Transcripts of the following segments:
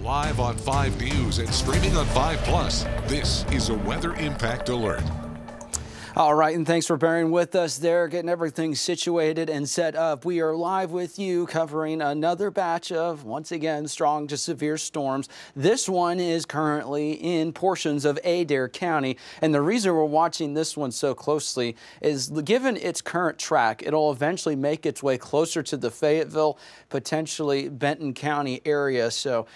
Live on 5 News and streaming on 5 Plus, this is a Weather Impact Alert. All right, and thanks for bearing with us there, getting everything situated and set up. We are live with you covering another batch of, once again, strong to severe storms. This one is currently in portions of Adair County, and the reason we're watching this one so closely is given its current track, it'll eventually make its way closer to the Fayetteville, potentially Benton County area. So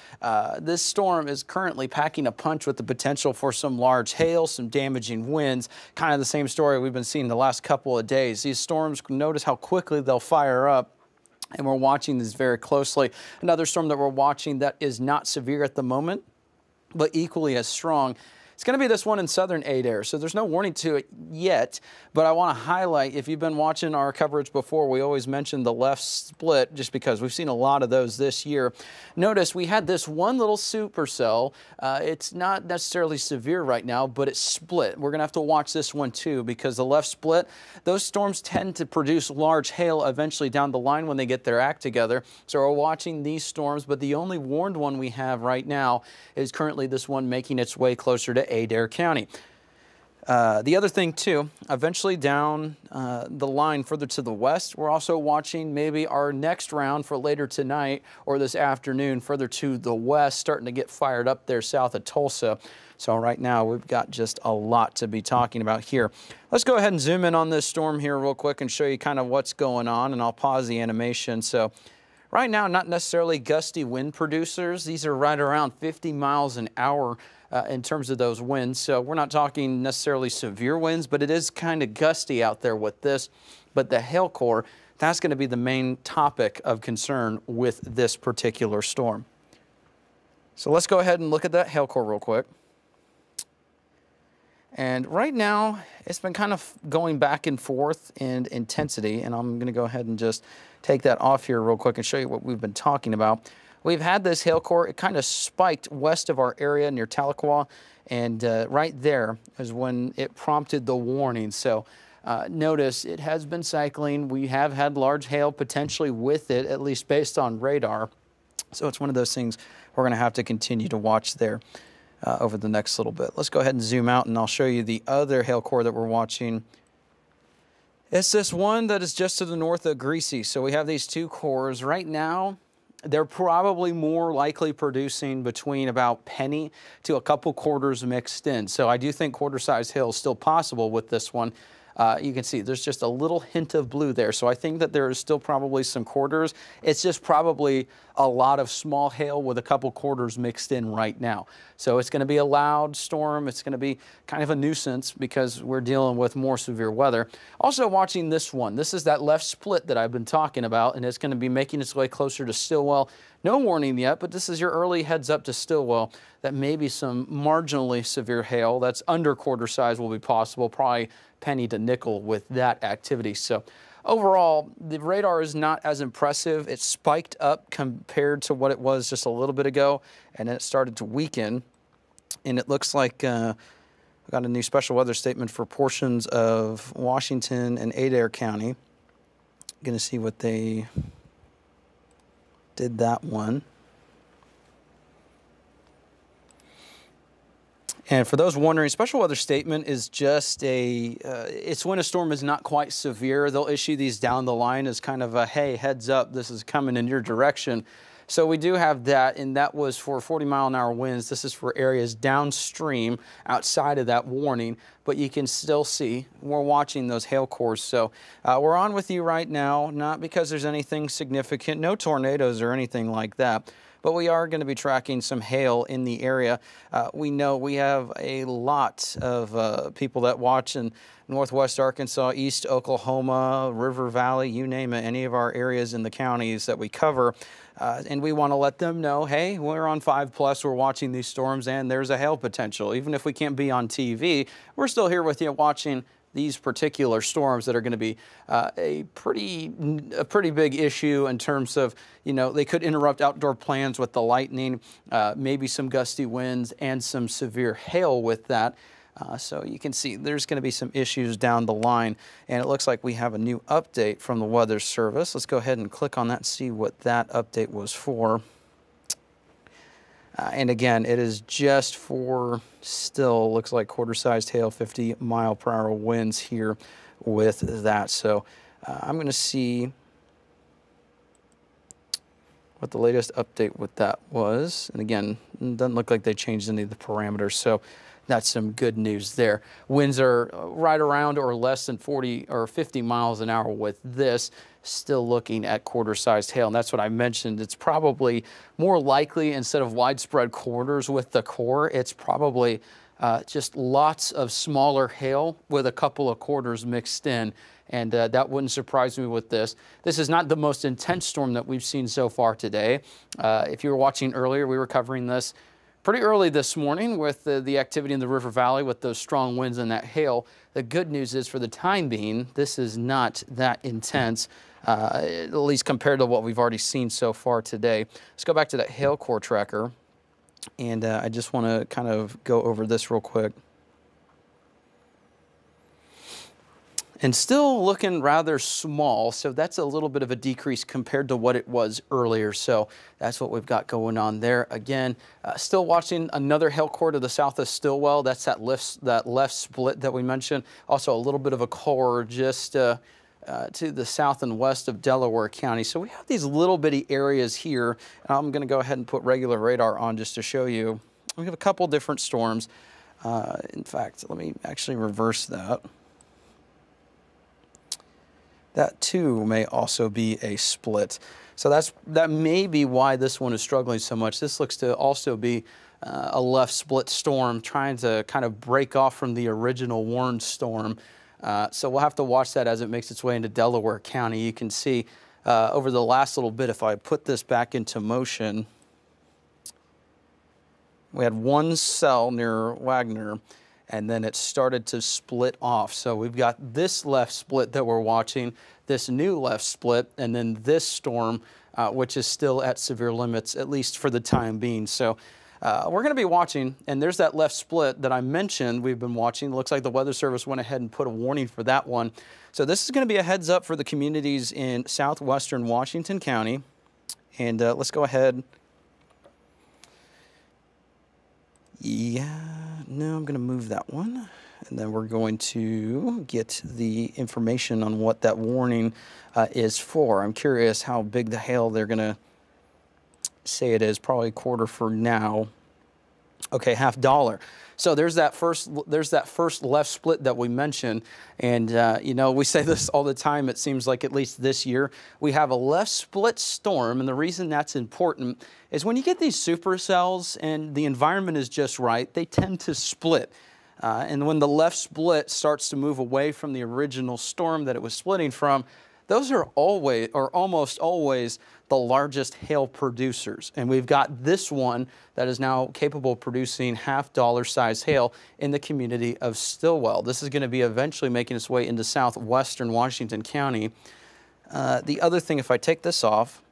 this storm is currently packing a punch with the potential for some large hail, some damaging winds, kind of the same story we've been seeing the last couple of days. These storms, notice how quickly they'll fire up, and we're watching this very closely. Another storm that we're watching that is not severe at the moment, but equally as strong. It's going to be this one in southern Adair, so there's no warning to it yet, but I want to highlight, if you've been watching our coverage before, we always mention the left split just because we've seen a lot of those this year. Notice we had this one little supercell. It's not necessarily severe right now, but it's split. We're going to have to watch this one too because the left split, those storms tend to produce large hail eventually down the line when they get their act together. So we're watching these storms, but the only warned one we have right now is currently this one making its way closer to Adair County. The other thing too, eventually down the line further to the west, we're also watching maybe our next round for later tonight or this afternoon further to the west, starting to get fired up there south of Tulsa. So right now we've got just a lot to be talking about here. Let's go ahead and zoom in on this storm here real quick and show you kind of what's going on, and I'll pause the animation. So right now, not necessarily gusty wind producers. These are right around 50 miles an hour in terms of those winds. So we're not talking necessarily severe winds, but it is kind of gusty out there with this. But the hail core, that's going to be the main topic of concern with this particular storm. So let's go ahead and look at that hail core real quick. And right now, it's been kind of going back and forth in intensity, and I'm going to go ahead and just take that off here real quick and show you what we've been talking about. We've had this hail core. It kind of spiked west of our area near Tahlequah, and right there is when it prompted the warning. So notice it has been cycling. We have had large hail potentially with it, at least based on radar. So it's one of those things we're going to have to continue to watch there over the next little bit. Let's go ahead and zoom out, and I'll show you the other hail core that we're watching. It's this one that is just to the north of Greasy. So we have these two cores. Right now, they're probably more likely producing between about penny to a couple quarters mixed in. So I do think quarter-size hail is still possible with this one. You can see there's just a little hint of blue there. So I think that there is still probably some quarters. It's just probably a lot of small hail with a couple quarters mixed in right now. So it's going to be a loud storm. It's going to be kind of a nuisance because we're dealing with more severe weather. Also watching this one. This is that left split that I've been talking about, and it's going to be making its way closer to Stillwell. No warning yet, but this is your early heads up to Stillwell that maybe some marginally severe hail that's under quarter size will be possible, probably penny to nickel with that activity. So overall, the radar is not as impressive. It spiked up compared to what it was just a little bit ago, and then it started to weaken. And it looks like we got a new special weather statement for portions of Washington and Adair County. Going to see what they did that one. And for those wondering, special weather statement is just it's when a storm is not quite severe. They'll issue these down the line as kind of a, hey, heads up, this is coming in your direction. So we do have that, and that was for 40-mile-an-hour winds. This is for areas downstream outside of that warning, but you can still see we're watching those hail cores. So we're on with you right now, not because there's anything significant, no tornadoes or anything like that, but we are going to be tracking some hail in the area. We know we have a lot of people that watch in Northwest Arkansas, East Oklahoma, River Valley, you name it, any of our areas in the counties that we cover. And we want to let them know, hey, we're on 5 Plus, we're watching these storms, and there's a hail potential. Even if we can't be on TV, we're still here with you watching these particular storms that are going to be a pretty big issue in terms of, you know, they could interrupt outdoor plans with the lightning, maybe some gusty winds and some severe hail with that. So you can see there's going to be some issues down the line, and it looks like we have a new update from the Weather Service. Let's go ahead and click on that and see what that update was for. And again, it is just for still looks like quarter-sized hail, 50-mile-per-hour winds here with that. So I'm going to see what the latest update with that was. And again, it doesn't look like they changed any of the parameters. So that's some good news there. Winds are right around or less than 40 or 50 miles an hour with this. Still looking at quarter-sized hail, and that's what I mentioned. It's probably more likely, instead of widespread quarters with the core, it's probably just lots of smaller hail with a couple of quarters mixed in, and that wouldn't surprise me with this. This is not the most intense storm that we've seen so far today. If you were watching earlier, we were covering this pretty early this morning with the activity in the River Valley with those strong winds and that hail. The good news is, for the time being, this is not that intense, at least compared to what we've already seen so far today. Let's go back to that hail core tracker, and I just want to kind of go over this real quick. And still looking rather small, so that's a little bit of a decrease compared to what it was earlier. So that's what we've got going on there. Again, still watching another hail core to the south of Stillwell. That's that left split that we mentioned. Also a little bit of a core just to the south and west of Delaware County. So we have these little bitty areas here. I'm going to go ahead and put regular radar on just to show you. We have a couple different storms. In fact, let me actually reverse that. That too may also be a split. So that may be why this one is struggling so much. This looks to also be a left split storm trying to kind of break off from the original warned storm. So we'll have to watch that as it makes its way into Delaware County. You can see over the last little bit, if I put this back into motion, we had one cell near Wagner, and then it started to split off. So we've got this left split that we're watching, this new left split, and then this storm, which is still at severe limits, at least for the time being. So we're going to be watching, and there's that left split that I mentioned we've been watching. It looks like the Weather Service went ahead and put a warning for that one. So this is going to be a heads up for the communities in southwestern Washington County. And let's go ahead. Yeah, no, I'm going to move that one. And then we're going to get the information on what that warning is for. I'm curious how big the hail they're going to say it is. Probably a quarter for now. Okay, $50. So there's that first left split that we mentioned, and you know, we say this all the time. It seems like at least this year we have a left split storm, and the reason that's important is when you get these supercells and the environment is just right, they tend to split. And when the left split starts to move away from the original storm that it was splitting from, those are always, or almost always, the largest hail producers. And we've got this one that is now capable of producing $50 size hail in the community of Stillwell. This is going to be eventually making its way into southwestern Washington County. The other thing, if I take this off,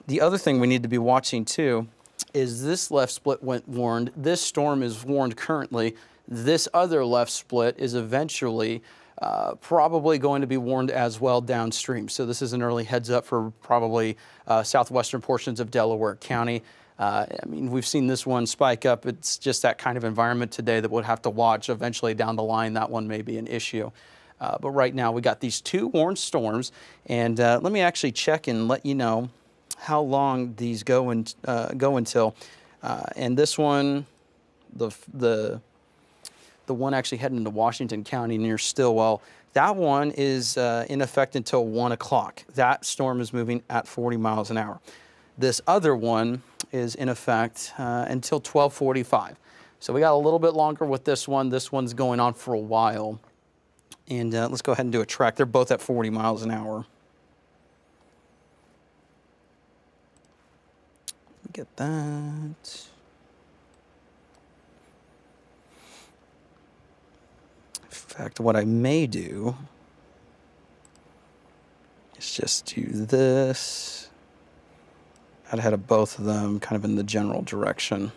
the other thing we need to be watching too is this left split went warned. This storm is warned currently. This other left split is eventually probably going to be warned as well downstream. So this is an early heads up for probably southwestern portions of Delaware County. I mean, we've seen this one spike up. It's just that kind of environment today that we'll have to watch. Eventually down the line, that one may be an issue. But right now, we got these two warned storms. And let me actually check and let you know how long these go until. And this one, the one actually heading into Washington County near Stillwell, that one is in effect until 1 o'clock. That storm is moving at 40 miles an hour. This other one is in effect until 12:45. So we got a little bit longer with this one. This one's going on for a while. And let's go ahead and do a track. They're both at 40 miles an hour. Get that. In fact, what I may do is just do this. I'd head of both of them kind of in the general direction.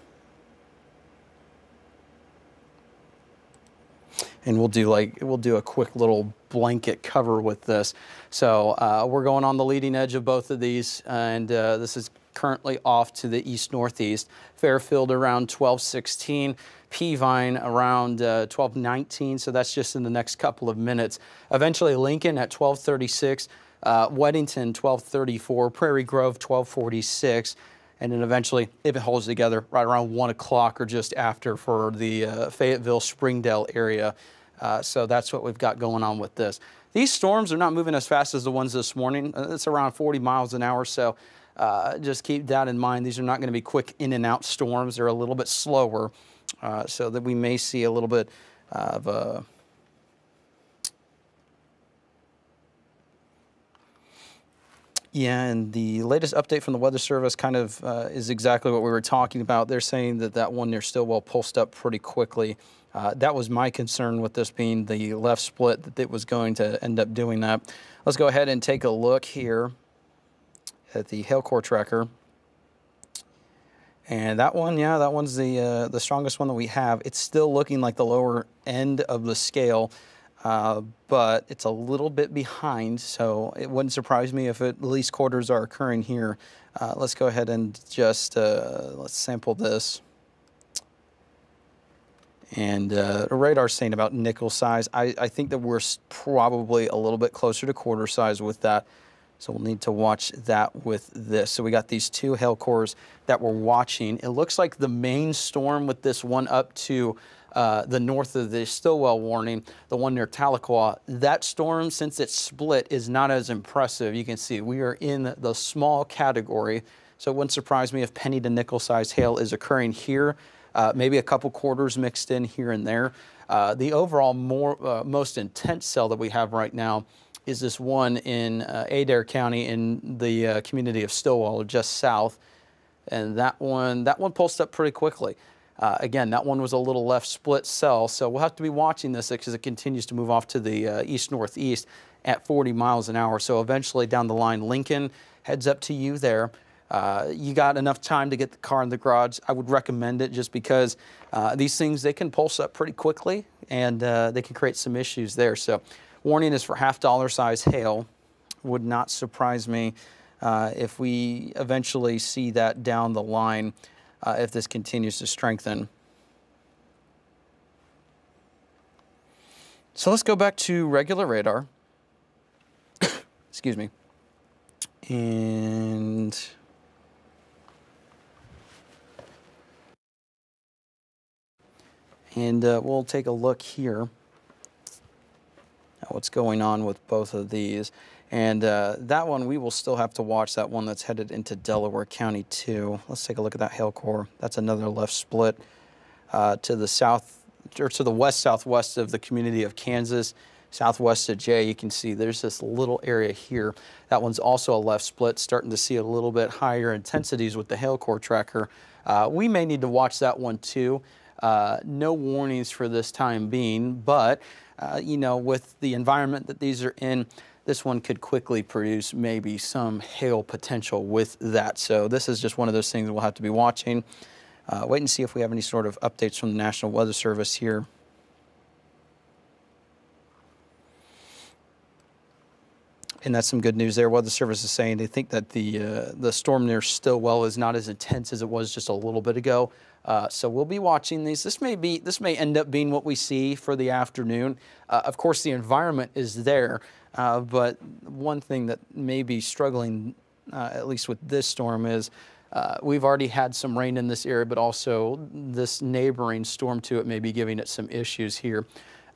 and we'll do a quick little blanket cover with this. So we're going on the leading edge of both of these, and this is currently off to the east-northeast. Fairfield around 1216, Peavine around 1219, so that's just in the next couple of minutes. Eventually Lincoln at 1236, Weddington 1234, Prairie Grove 1246, and then eventually, if it holds together, right around 1 o'clock or just after for the Fayetteville, Springdale area. So that's what we've got going on with this. These storms are not moving as fast as the ones this morning. It's around 40 miles an hour, so just keep that in mind. These are not going to be quick in and out storms. They're a little bit slower, so that we may see a little bit of a yeah, and the latest update from the Weather Service kind of is exactly what we were talking about. They're saying that that one near Stillwell pulsed up pretty quickly. That was my concern with this being the left split, that it was going to end up doing that. Let's go ahead and take a look here at the hail core tracker. And that one, yeah, that one's the strongest one that we have. It's still looking like the lower end of the scale. But it's a little bit behind, so it wouldn't surprise me if at least quarters are occurring here. Let's go ahead and just let's sample this. And radar's saying about nickel size. I think that we're probably a little bit closer to quarter size with that, so we'll need to watch that with this. So we got these two hail cores that we're watching. It looks like the main storm with this one up to the north of the Stillwell warning, the one near Tahlequah, that storm, since it's split, is not as impressive. You can see we are in the small category, so it wouldn't surprise me if penny to nickel size hail is occurring here, maybe a couple quarters mixed in here and there. The overall most intense cell that we have right now is this one in Adair County in the community of Stillwell, just south, and that one pulsed up pretty quickly. Again, that one was a little left split cell, so we'll have to be watching this because it continues to move off to the east-northeast at 40 miles an hour. So eventually down the line, Lincoln heads up to you there. You got enough time to get the car in the garage. I would recommend it just because these things, they can pulse up pretty quickly, and they can create some issues there. So warning is for half-dollar size hail. Would not surprise me if we eventually see that down the line. If this continues to strengthen. So let's go back to regular radar. Excuse me. And we'll take a look here at what's going on with both of these. And that one, we will still have to watch, that one that's headed into Delaware County too. Let's take a look at that hail core. That's another left split to the south, or to the west-southwest of the community of Kansas. Southwest of Jay, you can see there's this little area here. That one's also a left split, starting to see a little bit higher intensities with the hail core tracker. We may need to watch that one too. No warnings for this time being, but you know, with the environment that these are in, this one could quickly produce maybe some hail potential with that. So this is just one of those things we'll have to be watching. Wait and see if we have any sort of updates from the National Weather Service here. And that's some good news there. Weather Service is saying they think that the storm near Stillwell is not as intense as it was just a little bit ago. So we'll be watching these. This may end up being what we see for the afternoon. Of course, the environment is there, but one thing that may be struggling, at least with this storm, is we've already had some rain in this area, but also this neighboring storm to it may be giving it some issues here.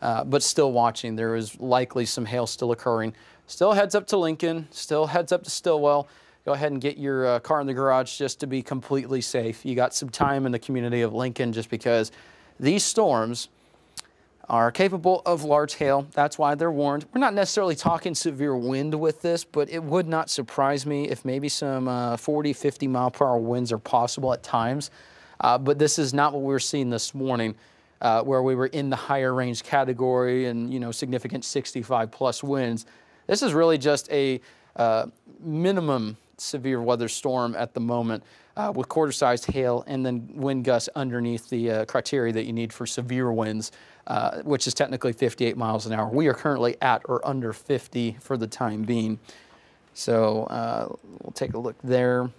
But still watching, there is likely some hail still occurring. Still heads up to Lincoln, still heads up to Stillwell. Go ahead and get your car in the garage just to be completely safe. You got some time in the community of Lincoln just because these storms are capable of large hail. That's why they're warned. We're not necessarily talking severe wind with this, but it would not surprise me if maybe some 40, 50 mile per hour winds are possible at times. But this is not what we were seeing this morning, where we were in the higher range category and, you know, significant 65 plus winds. This is really just a minimum severe weather storm at the moment with quarter-sized hail and then wind gusts underneath the criteria that you need for severe winds, which is technically 58 miles an hour. We are currently at or under 50 for the time being. So we'll take a look there.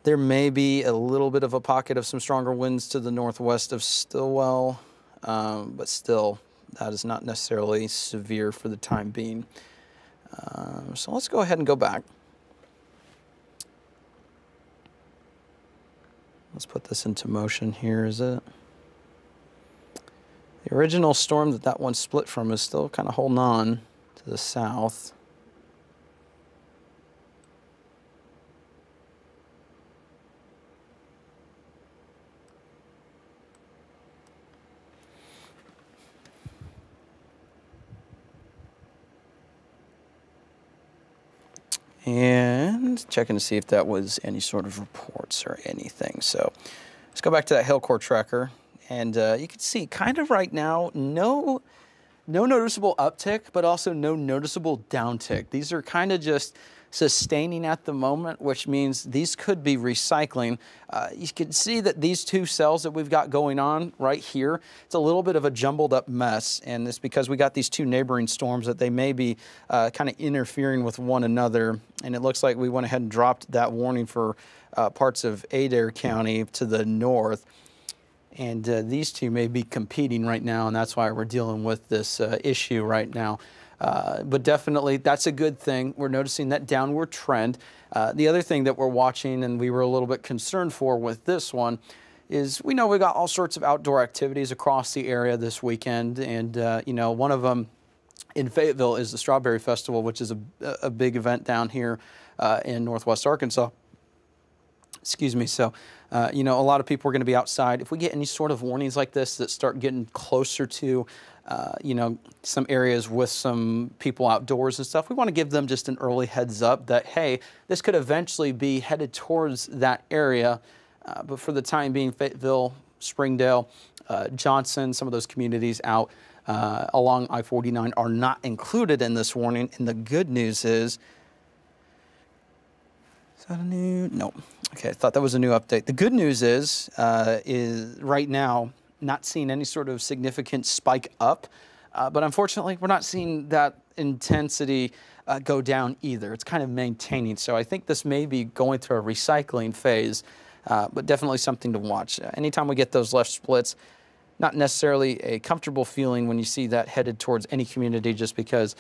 There may be a little bit of a pocket of some stronger winds to the northwest of Stillwell, but still, that is not necessarily severe for the time being. So let's go ahead and go back. Let's put this into motion here, is it? The original storm that one split from is still kind of holding on to the south. And checking to see if that was any sort of reports or anything. So let's go back to that hail core tracker. And you can see kind of right now, no noticeable uptick, but also no noticeable downtick. These are kind of just sustaining at the moment, which means these could be recycling. You can see that these two cells that we've got going on right here, it's a little bit of a jumbled up mess, and it's because we got these two neighboring storms that they may be kind of interfering with one another, and it looks like we went ahead and dropped that warning for parts of Adair County to the north. And these two may be competing right now, and that's why we're dealing with this issue right now. But definitely, that's a good thing. We're noticing that downward trend. The other thing that we're watching, and we were a little bit concerned for with this one, is we know we got all sorts of outdoor activities across the area this weekend. And, you know, one of them in Fayetteville is the Strawberry Festival, which is a big event down here in Northwest Arkansas. Excuse me. So, you know, a lot of people are going to be outside. If we get any sort of warnings like this that start getting closer to, you know, some areas with some people outdoors and stuff, we want to give them just an early heads up that, hey, this could eventually be headed towards that area. But for the time being, Fayetteville, Springdale, Johnson, some of those communities out along I-49 are not included in this warning. And the good news is that a new? No. Okay, I thought that was a new update. The good news is right now not seeing any sort of significant spike up, but unfortunately we're not seeing that intensity go down either. It's kind of maintaining. So I think this may be going through a recycling phase, but definitely something to watch. Anytime we get those left splits, not necessarily a comfortable feeling when you see that headed towards any community, just because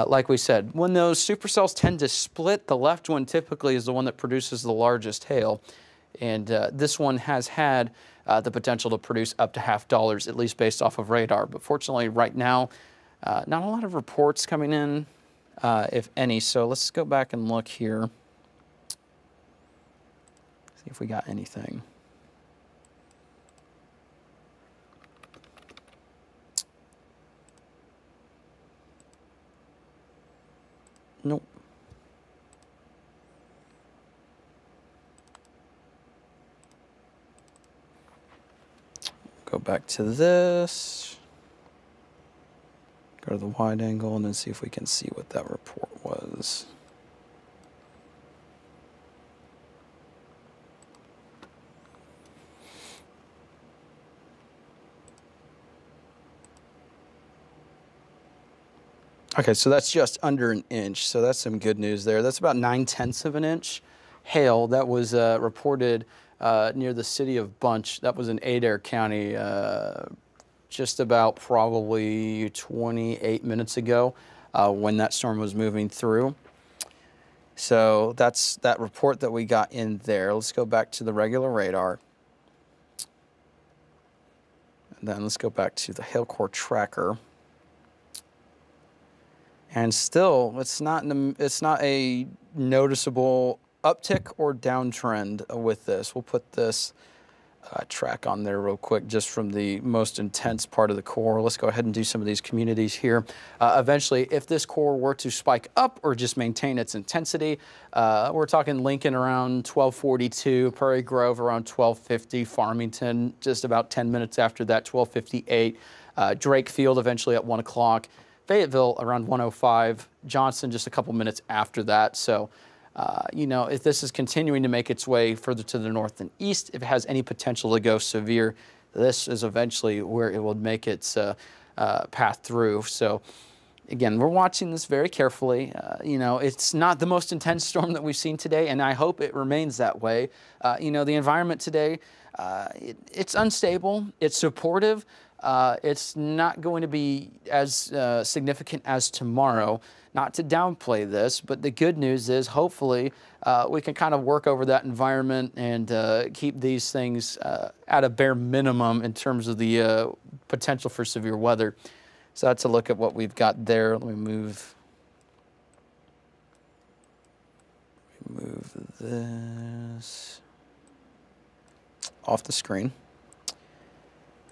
like we said, when those supercells tend to split, the left one typically is the one that produces the largest hail. And this one has had the potential to produce up to $0.50, at least based off of radar. But fortunately, right now, not a lot of reports coming in, if any. So let's go back and look here. See if we got anything. Nope. Go back to this. Go to the wide angle and then see if we can see what that report was. Okay, so that's just under an inch, so that's some good news there. That's about 9/10 of an inch hail that was reported near the city of Bunch. That was in Adair County just about probably 28 minutes ago when that storm was moving through. So that's that report that we got in there. Let's go back to the regular radar. And then let's go back to the hail core tracker. And still, it's not a noticeable uptick or downtrend with this. We'll put this track on there real quick just from the most intense part of the core. Let's go ahead and do some of these communities here. Eventually, if this core were to spike up or just maintain its intensity, we're talking Lincoln around 1242, Prairie Grove around 1250, Farmington just about 10 minutes after that, 1258, Drake Field eventually at 1 o'clock. Fayetteville around 105, Johnson just a couple minutes after that. So, you know, if this is continuing to make its way further to the north and east, if it has any potential to go severe, this is eventually where it will make its path through. So, again, we're watching this very carefully. You know, it's not the most intense storm that we've seen today, and I hope it remains that way. You know, the environment today, it's unstable, it's supportive. It's not going to be as significant as tomorrow. Not to downplay this, but the good news is hopefully we can kind of work over that environment and keep these things at a bare minimum in terms of the potential for severe weather. So that's a look at what we've got there. Let me move this off the screen.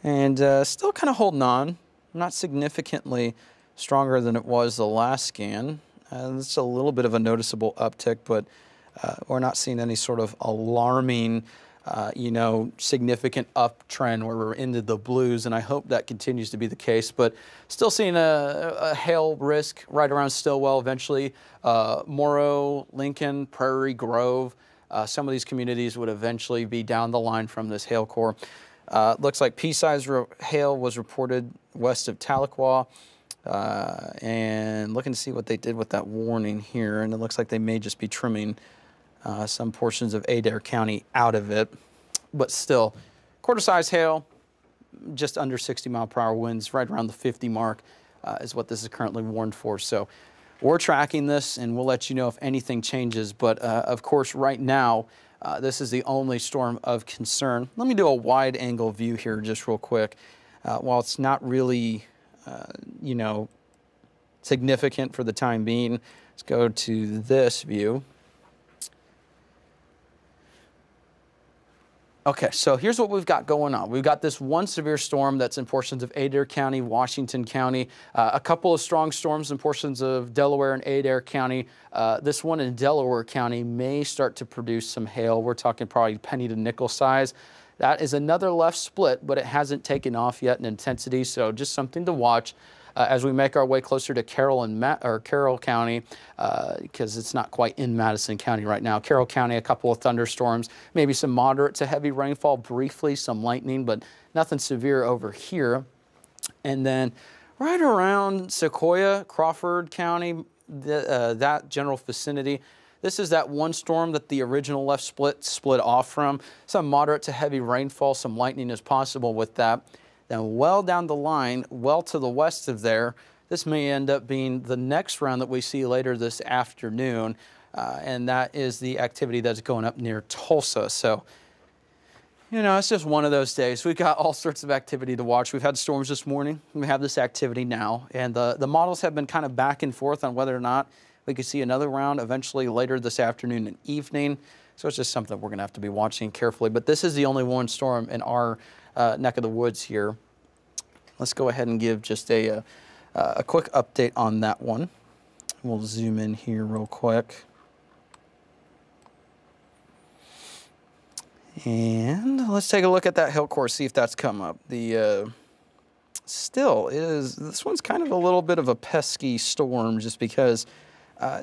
And still kind of holding on, not significantly stronger than it was the last scan. It's a little bit of a noticeable uptick, but we're not seeing any sort of alarming, you know, significant uptrend where we're into the blues, and I hope that continues to be the case. But still seeing a hail risk right around Stillwell eventually. Morrow, Lincoln, Prairie Grove, some of these communities would eventually be down the line from this hail core. Looks like pea-sized hail was reported west of Tahlequah, and looking to see what they did with that warning here, and it looks like they may just be trimming some portions of Adair County out of it, but still, quarter-size hail, just under 60-mile-per-hour winds, right around the 50 mark is what this is currently warned for. So we're tracking this, and we'll let you know if anything changes, but of course, right now, this is the only storm of concern. Let me do a wide angle view here just real quick. While it's not really, you know, significant for the time being, let's go to this view. Okay, so here's what we've got going on. We've got this one severe storm that's in portions of Adair County, Washington County, a couple of strong storms in portions of Delaware and Adair County. This one in Delaware County may start to produce some hail. We're talking probably penny to nickel size. That is another left split, but it hasn't taken off yet in intensity, so just something to watch. As we make our way closer to Carroll County, because it's not quite in Madison County right now. Carroll County, a couple of thunderstorms, maybe some moderate to heavy rainfall, briefly some lightning, but nothing severe over here. And then right around Sequoia, Crawford County, that general vicinity, this is that one storm that the original left split off from. Some moderate to heavy rainfall, some lightning is possible with that. Then well down the line, well to the west of there, this may end up being the next round that we see later this afternoon, and that is the activity that's going up near Tulsa. So, you know, it's just one of those days. We've got all sorts of activity to watch. We've had storms this morning. We have this activity now, and the models have been kind of back and forth on whether or not we could see another round eventually later this afternoon and evening. So it's just something we're going to have to be watching carefully. But this is the only one storm in our neck of the woods here. Let's go ahead and give just a quick update on that one. We'll zoom in here real quick. And let's take a look at that hail core, see if that's come up. The still is, this one's kind of a little bit of a pesky storm just because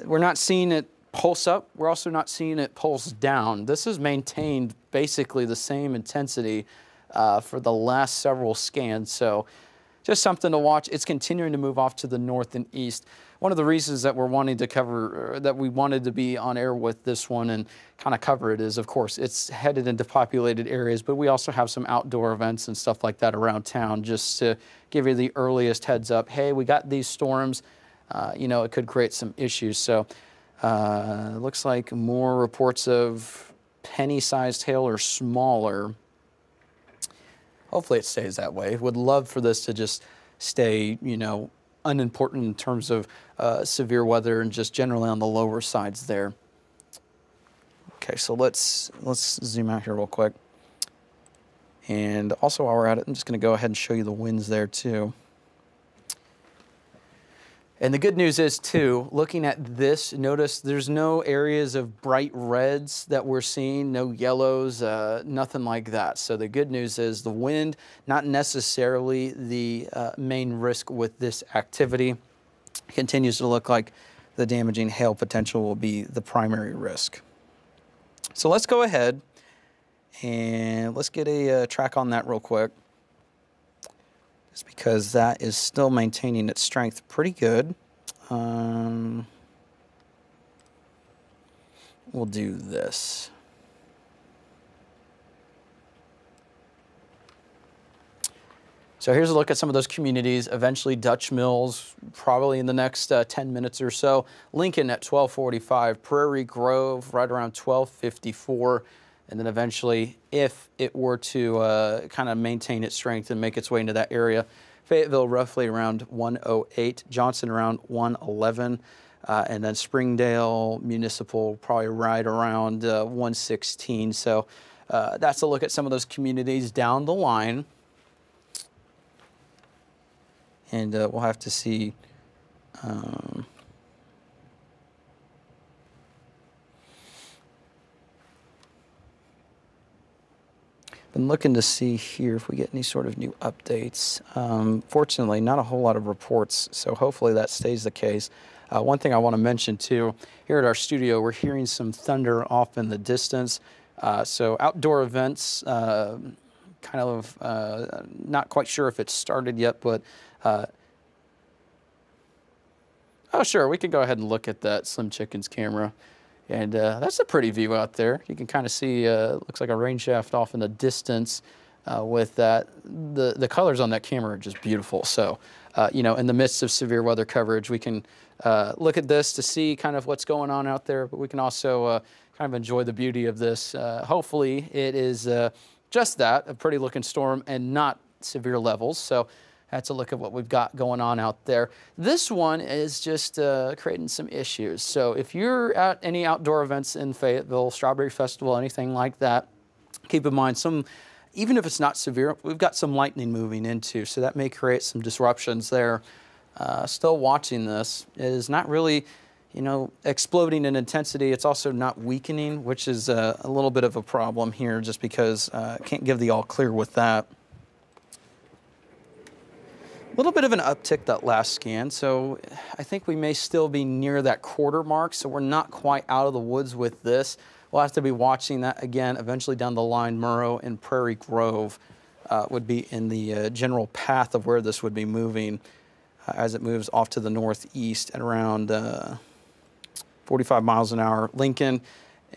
we're not seeing it pulse up. We're also not seeing it pulse down. This has maintained basically the same intensity for the last several scans. So just something to watch. It's continuing to move off to the north and east. One of the reasons that we're wanting to cover, that we wanted to be on air with this one and kind of cover it is, of course, it's headed into populated areas, but we also have some outdoor events and stuff like that around town just to give you the earliest heads up. Hey, we got these storms. You know, it could create some issues. So looks like more reports of penny-sized hail or smaller. Hopefully it stays that way. Would love for this to just stay, you know, unimportant in terms of severe weather and just generally on the lower sides there. Okay, so let's zoom out here real quick. And also while we're at it, I'm just going to go ahead and show you the winds there too. And the good news is, too, looking at this, notice there's no areas of bright reds that we're seeing, no yellows, nothing like that. So the good news is the wind, not necessarily the main risk with this activity. continues to look like the damaging hail potential will be the primary risk. So let's go ahead and let's get a track on that real quick, just because that is still maintaining its strength pretty good. We'll do this. So here's a look at some of those communities. Eventually Dutch Mills, probably in the next 10 minutes or so. Lincoln at 12:45. Prairie Grove right around 12:54. And then eventually, if it were to kind of maintain its strength and make its way into that area, Fayetteville roughly around 1:08. Johnson around 1:11. And then Springdale Municipal probably right around 1:16. So that's a look at some of those communities down the line. And we'll have to see. Been looking to see here if we get any sort of new updates. Fortunately, not a whole lot of reports, so hopefully that stays the case. One thing I want to mention too, here at our studio, we're hearing some thunder off in the distance. So outdoor events, kind of not quite sure if it's started yet, but oh, sure, we can go ahead and look at that Slim Chickens camera. And that's a pretty view out there. You can kind of see, looks like a rain shaft off in the distance with that. The colors on that camera are just beautiful. So, you know, in the midst of severe weather coverage, we can look at this to see kind of what's going on out there, but we can also kind of enjoy the beauty of this. Hopefully it is just that, a pretty looking storm and not severe levels. So that's a look at what we've got going on out there. This one is just creating some issues. So if you're at any outdoor events in Fayetteville, Strawberry Festival, anything like that, keep in mind even if it's not severe, we've got some lightning moving into, so that may create some disruptions there. Still watching this. It is not really, you know, exploding in intensity. It's also not weakening, which is a little bit of a problem here just because I can't give the all clear with that. A little bit of an uptick that last scan, so I think we may still be near that quarter mark, so we're not quite out of the woods with this. We'll have to be watching that again eventually down the line. Murrow and Prairie Grove would be in the general path of where this would be moving as it moves off to the northeast at around 45 miles an hour. Lincoln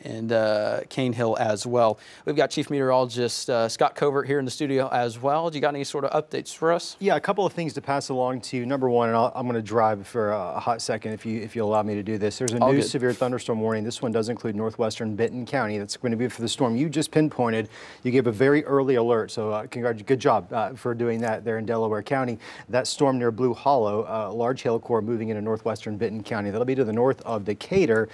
and Cane Hill as well. We've got Chief Meteorologist Scott Covert here in the studio as well. Do you got any sort of updates for us? Yeah, a couple of things to pass along to you. Number one, and I'm going to drive for a hot second if you allow me to do this. There's a new severe thunderstorm warning. This one does include northwestern Benton County. That's going to be for the storm you just pinpointed. You gave a very early alert, so good job for doing that there in Delaware County. That storm near Blue Hollow, large hail core moving into northwestern Benton County. That'll be to the north of Decatur.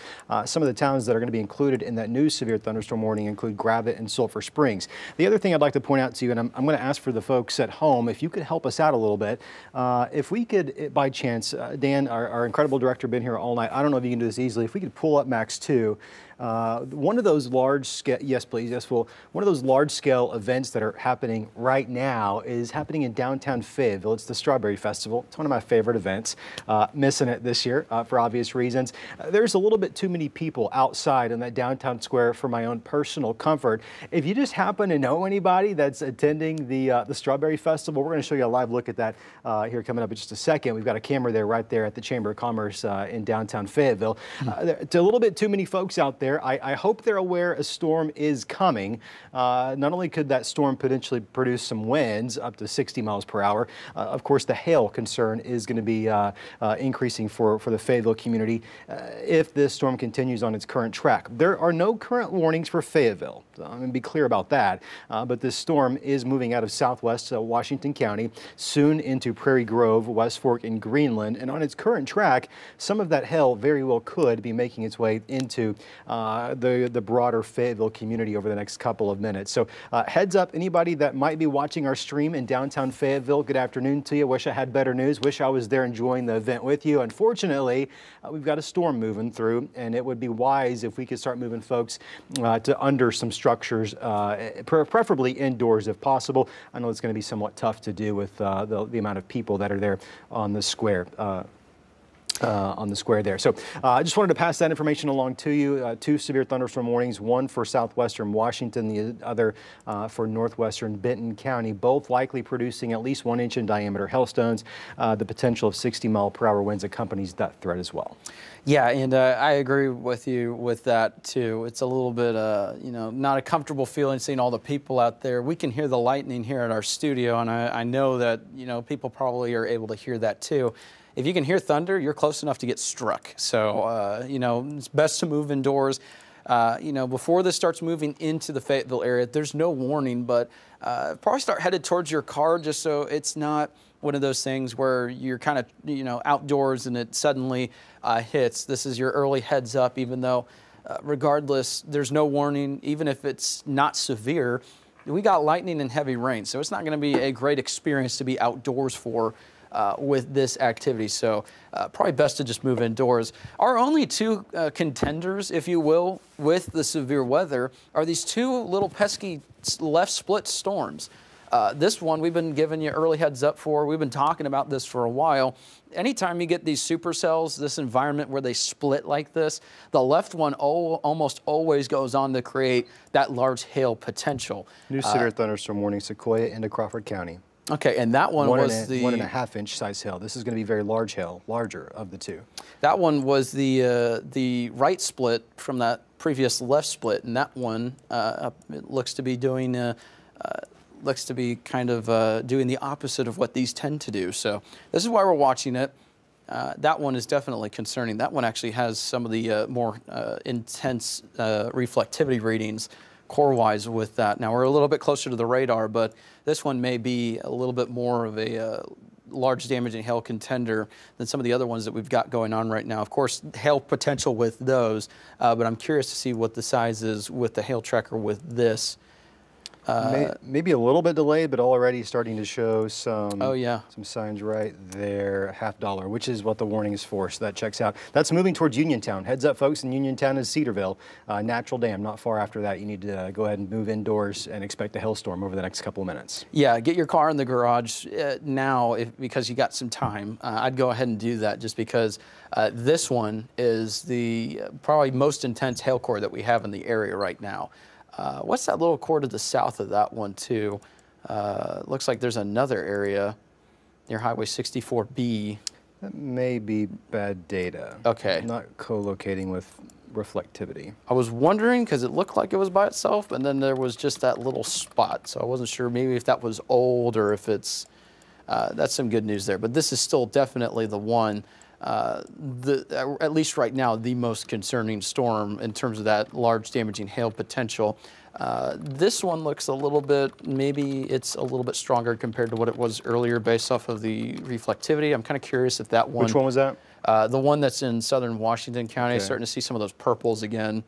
Some of the towns that are going to be included in that new severe thunderstorm warning include Gravette and Sulphur Springs. The other thing I'd like to point out to you, and I'm going to ask for the folks at home, if you could help us out a little bit, if we could, by chance, Dan, our incredible director, been here all night. I don't know if you can do this easily. If we could pull up Max 2. One of those large scale, yes please, yes, well, one of those large scale events that are happening right now is happening in downtown Fayetteville. It's the Strawberry Festival. It's one of my favorite events. Missing it this year for obvious reasons. There's a little bit too many people outside in that downtown square for my own personal comfort. If you just happen to know anybody that's attending the Strawberry Festival, we're going to show you a live look at that here coming up in just a second. We've got a camera there right there at the Chamber of Commerce in downtown Fayetteville. It's a little bit too many folks out there. I hope they're aware a storm is coming. Not only could that storm potentially produce some winds up to 60 miles per hour, of course the hail concern is going to be increasing for the Fayetteville community if this storm continues on its current track. There are no current warnings for Fayetteville. I'm going to be clear about that, but this storm is moving out of southwest Washington County, soon into Prairie Grove, West Fork, and Greenland, and on its current track, some of that hail very well could be making its way into the broader Fayetteville community over the next couple of minutes. So heads up, anybody that might be watching our stream in downtown Fayetteville, good afternoon to you. Wish I had better news. Wish I was there enjoying the event with you. Unfortunately, we've got a storm moving through, and it would be wise if we could start moving folks to under some structures, preferably indoors if possible. I know it's going to be somewhat tough to do with the amount of people that are there on the square. on the square there. So I just wanted to pass that information along to you. 2 severe thunderstorm warnings, one for southwestern Washington, the other for northwestern Benton County, both likely producing at least 1 inch in diameter hailstones. The potential of 60-mile-per-hour winds accompanies that threat as well. Yeah, and I agree with you with that too. It's a little bit, you know, not a comfortable feeling seeing all the people out there. We can hear the lightning here at our studio, and I know that, you know, people probably are able to hear that too. If you can hear thunder, you're close enough to get struck. So, you know, it's best to move indoors. You know, before this starts moving into the Fayetteville area, there's no warning, but probably start headed towards your car just so it's not one of those things where you're kind of, you know, outdoors and it suddenly hits. This is your early heads up, even though regardless, there's no warning, even if it's not severe. We got lightning and heavy rain, so it's not going to be a great experience to be outdoors for with this activity. So probably best to just move indoors. Our only 2 contenders, if you will, with the severe weather are these 2 little pesky left split storms. This one we've been giving you early heads up for. We've been talking about this for a while. Anytime you get these supercells, this environment where they split like this, the left one almost always goes on to create that large hail potential. New severe thunderstorm warning, Sequoia into Crawford County. Okay, and that one was the 1.5 inch size hail. This is going to be very large hail, larger of the 2. That one was the right split from that previous left split, and that one it looks to be doing kind of doing the opposite of what these tend to do. So this is why we're watching it. That one is definitely concerning. That one actually has some of the more intense reflectivity readings core-wise with that. Now we're a little bit closer to the radar, but this one may be a little bit more of a large damaging hail contender than some of the other ones that we've got going on right now. Of course, hail potential with those, but I'm curious to see what the size is with the hail tracker with this. Maybe a little bit delayed, but already starting to show some some signs right there. $50, which is what the warning is for, so that checks out. That's moving towards Uniontown. Heads up, folks, in Uniontown is Cedarville. Natural Dam, not far after that. You need to go ahead and move indoors and expect a hailstorm over the next couple of minutes. Yeah, get your car in the garage now because you got some time. I'd go ahead and do that just because this one is the probably most intense hail core that we have in the area right now. What's that little core to the south of that one, too? Looks like there's another area near Highway 64B. That may be bad data. Okay. Not co-locating with reflectivity. I was wondering because it looked like it was by itself, and then there was just that little spot. So I wasn't sure maybe if that was old or if it's, that's some good news there. But this is still definitely the one. At least right now, the most concerning storm in terms of that large damaging hail potential. This one looks a little bit, maybe it's a little bit stronger compared to what it was earlier based off of the reflectivity. I'm kind of curious if that one. Which one was that? The one that's in southern Washington County. Okay. Starting to see some of those purples again.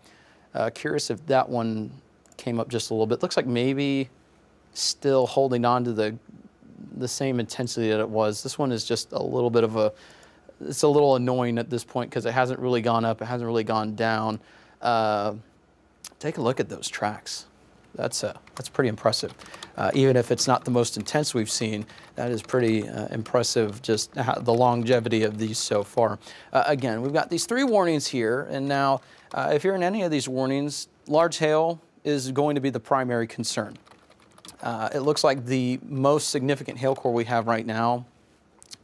Curious if that one came up just a little bit. Looks like maybe still holding on to the same intensity that it was. This one is just a little bit of a, it's a little annoying at this point because it hasn't really gone up, it hasn't really gone down. Take a look at those tracks. That's pretty impressive. Even if it's not the most intense we've seen, that is pretty impressive, just the longevity of these so far. Again, we've got these 3 warnings here, and now if you're in any of these warnings, large hail is going to be the primary concern. It looks like the most significant hail core we have right now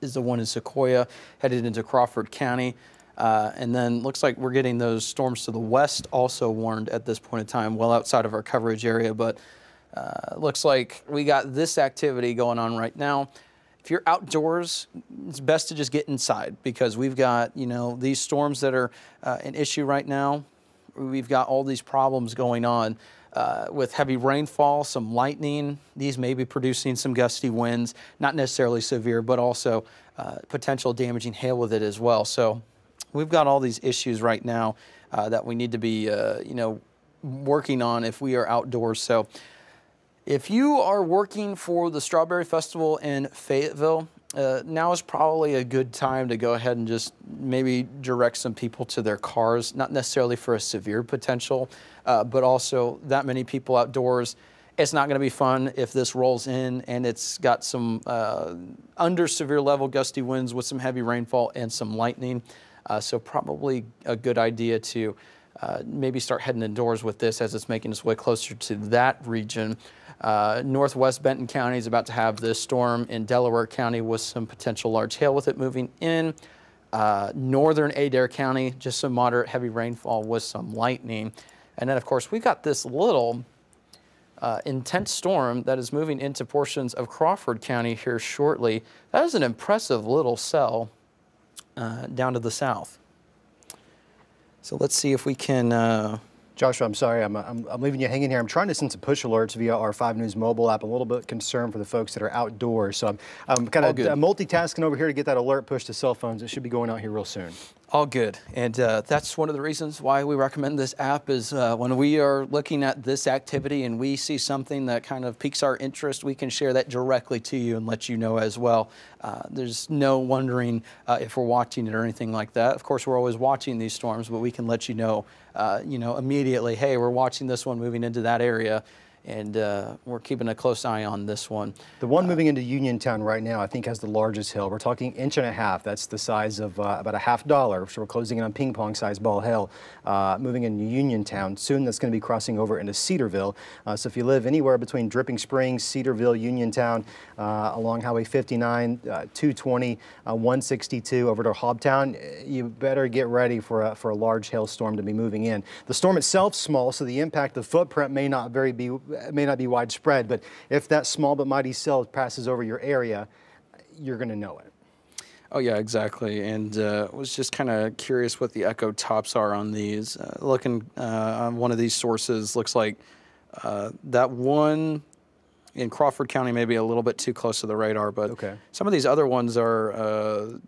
is the one in Sequoia, headed into Crawford County. And then looks like we're getting those storms to the west also warned at this point in time, well outside of our coverage area. But looks like we got this activity going on right now. If you're outdoors, it's best to just get inside because we've got, you know, these storms that are an issue right now. We've got all these problems going on. With heavy rainfall, some lightning. These may be producing some gusty winds, not necessarily severe, but also potential damaging hail with it as well. So we've got all these issues right now that we need to be, you know, working on if we are outdoors. So if you are working for the Strawberry Festival in Fayetteville, now is probably a good time to go ahead and just maybe direct some people to their cars, not necessarily for a severe potential, but also that many people outdoors It's not going to be fun if this rolls in and it's got some under severe level gusty winds with some heavy rainfall and some lightning. So probably a good idea to maybe start heading indoors with this as it's making its way closer to that region. Northwest Benton County is about to have this storm in Delaware County with some potential large hail with it moving in. Northern Adair County, just some moderate heavy rainfall with some lightning. And then, of course, we've got this little intense storm that is moving into portions of Crawford County here shortly. That is an impressive little cell down to the south. So let's see if we can... Joshua, I'm sorry, I'm leaving you hanging here. I'm trying to send some push alerts via our 5 News mobile app. A little bit concerned for the folks that are outdoors. So I'm kind of multitasking over here to get that alert pushed to cell phones. It should be going out here real soon. All good. And that's one of the reasons why we recommend this app is when we are looking at this activity and we see something that kind of piques our interest, we can share that directly to you and let you know as well. There's no wondering if we're watching it or anything like that. Of course, we're always watching these storms, but we can let you know, immediately, hey, we're watching this one moving into that area. And we're keeping a close eye on this one. The one moving into Uniontown right now, I think, has the largest hail. We're talking 1.5 inches. That's the size of about $0.50. So we're closing in on ping pong size ball hail. Moving into Uniontown. Soon that's going to be crossing over into Cedarville. So if you live anywhere between Dripping Springs, Cedarville, Uniontown, along Highway 59, 220, 162 over to Hobbtown, you better get ready for a large hailstorm to be moving in. The storm itself small, so the impact, the footprint may not be widespread, but if that small but mighty cell passes over your area, you're going to know it. Oh yeah, exactly. And was just kind of curious what the echo tops are on these. Looking on one of these sources, looks like that one in Crawford County may be a little bit too close to the radar, but some of these other ones are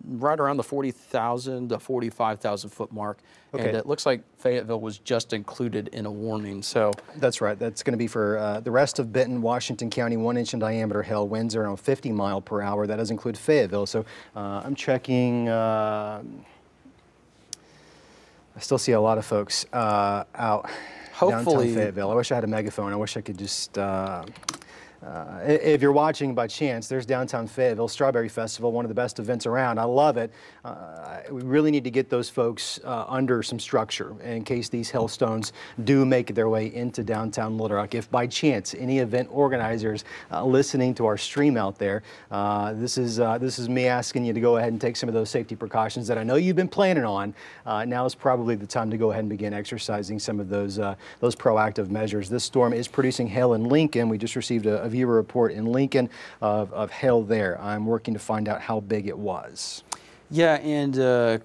right around the 40,000 to 45,000 foot mark. And it looks like Fayetteville was just included in a warning. So that's right. That's going to be for the rest of Benton, Washington County, 1 inch in diameter hail. Winds are around 50 miles per hour. That does include Fayetteville. So I'm checking. I still see a lot of folks out downtown Fayetteville. I wish I had a megaphone. I wish I could just. If you're watching by chance, there's downtown Fayetteville Strawberry Festival, one of the best events around. I love it. We really need to get those folks under some structure in case these hailstones do make their way into downtown Little Rock. If by chance any event organizers listening to our stream out there, this is me asking you to go ahead and take some of those safety precautions that I know you've been planning on. Now is probably the time to go ahead and begin exercising some of those proactive measures. This storm is producing hail in Lincoln. We just received a viewer report in Lincoln of hail there. I'm working to find out how big it was. Yeah, and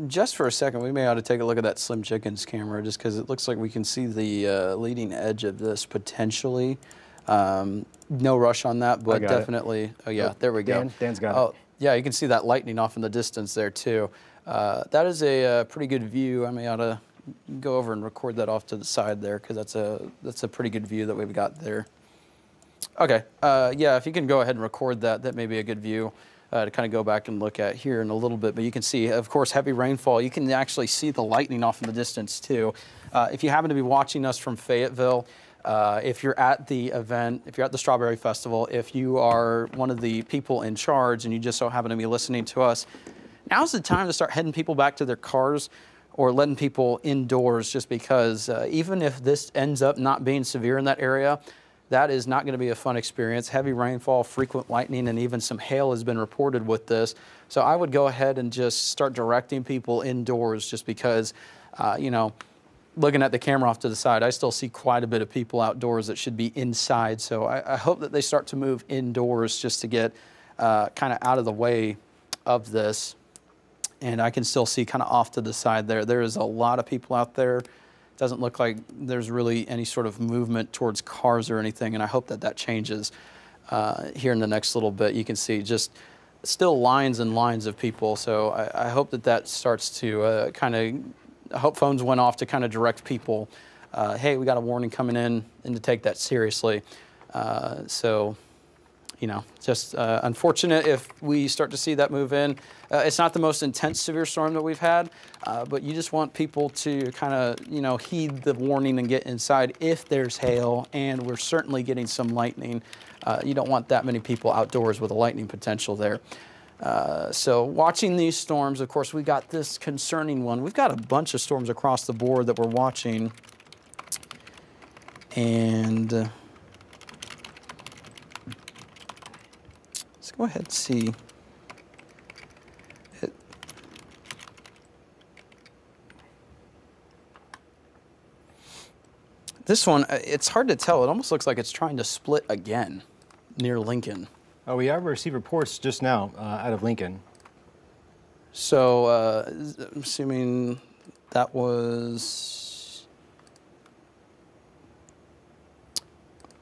just for a second, we may ought to take a look at that Slim Chickens camera just because it looks like we can see the leading edge of this potentially. No rush on that, but definitely. Oh, yeah, there we go. Dan's got it. Yeah, you can see that lightning off in the distance there, too. That is a pretty good view. I may ought to go over and record that off to the side there because that's a pretty good view that we've got there. Okay, yeah, if you can go ahead and record that, that may be a good view to kind of go back and look at here in a little bit. But you can see, of course, heavy rainfall. You can actually see the lightning off in the distance, too. If you happen to be watching us from Fayetteville, if you're at the event, if you're at the Strawberry Festival, if you are one of the people in charge and you just so happen to be listening to us, now's the time to start heading people back to their cars or letting people indoors just because even if this ends up not being severe in that area, that is not going to be a fun experience. Heavy rainfall, frequent lightning, and even some hail has been reported with this. So I would go ahead and just start directing people indoors just because, looking at the camera off to the side, I still see quite a bit of people outdoors that should be inside. So I hope that they start to move indoors just to get kind of out of the way of this. And I can still see kind of off to the side there. There is a lot of people out there. Doesn't look like there's really any sort of movement towards cars or anything, and I hope that that changes here in the next little bit. You can see just still lines and lines of people, so I hope that that starts to I hope phones went off to kind of direct people, hey, we got a warning coming in, and to take that seriously. So you know, just unfortunate if we start to see that move in. It's not the most intense severe storm that we've had, but you just want people to kind of, you know, heed the warning and get inside if there's hail, and we're certainly getting some lightning. You don't want that many people outdoors with a lightning potential there. So watching these storms, of course, we got this concerning one. We've got a bunch of storms across the board that we're watching. And let's go ahead and see. This one, it's hard to tell. It almost looks like it's trying to split again near Lincoln. Oh, we have received reports just now out of Lincoln. So I'm assuming that was,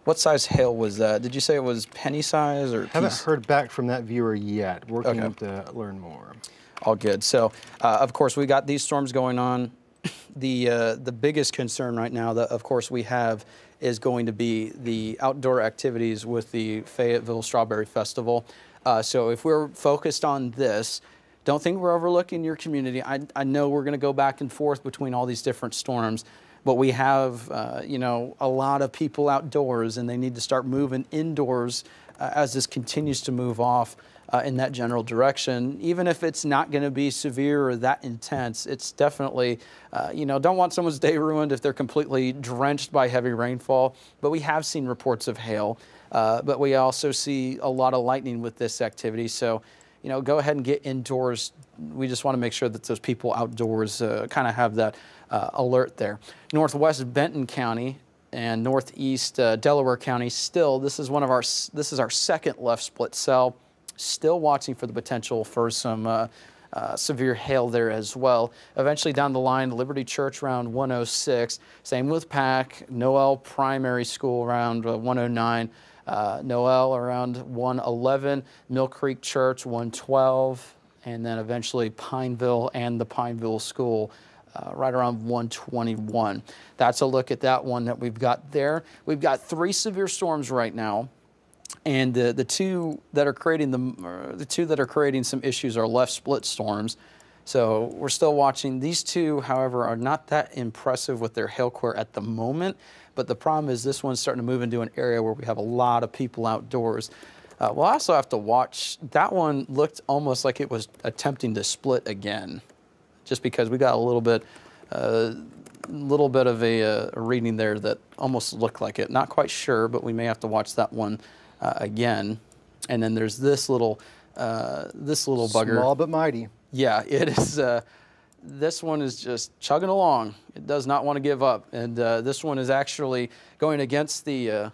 what size hail was that? Did you say it was penny size or piece? Haven't heard back from that viewer yet. Working to learn more. All good. So of course we got these storms going on. The biggest concern right now that of course we have is going to be the outdoor activities with the Fayetteville Strawberry Festival. So if we're focused on this, don't think we're overlooking your community. I know we're going to go back and forth between all these different storms, but we have you know, a lot of people outdoors, and they need to start moving indoors as this continues to move off in that general direction. Even if it's not going to be severe or that intense, it's definitely, you know, don't want someone's day ruined if they're completely drenched by heavy rainfall. But we have seen reports of hail, but we also see a lot of lightning with this activity. So, you know, go ahead and get indoors. We just want to make sure that those people outdoors kind of have that alert there. Northwest Benton County and Northeast Delaware County, still, this is our second left split cell. Still watching for the potential for some severe hail there as well. Eventually down the line, Liberty Church around 106. Same with Pack. Noel Primary School around 109. Noel around 111. Mill Creek Church 112. And then eventually Pineville and the Pineville School right around 121. That's a look at that one that we've got there. We've got 3 severe storms right now. And the two that are creating some issues are left split storms. So we're still watching. These two, however, are not that impressive with their hail core at the moment. But the problem is this one's starting to move into an area where we have a lot of people outdoors. We'll also have to watch. That one looked almost like it was attempting to split again, just because we got a little bit of a reading there that almost looked like it. Not quite sure, but we may have to watch that one again. And then there's this little bugger. Small but mighty. Yeah, it is. This one is just chugging along. It does not want to give up. And this one is actually going against the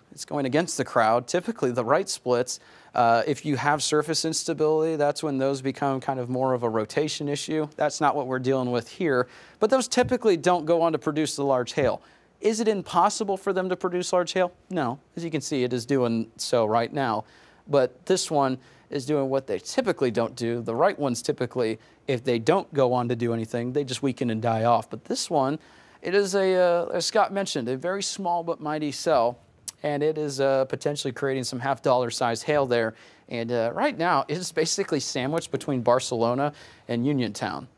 crowd. Typically, the right splits, if you have surface instability, that's when those become kind of more of a rotation issue. That's not what we're dealing with here. But those typically don't go on to produce the large hail. Is it impossible for them to produce large hail? No. As you can see, it is doing so right now. But this one is doing what they typically don't do. The right ones typically, if they don't go on to do anything, they just weaken and die off. But this one, it is as Scott mentioned, a very small but mighty cell, and it is potentially creating some $half size hail there. And right now, it is basically sandwiched between Barcelona and Uniontown.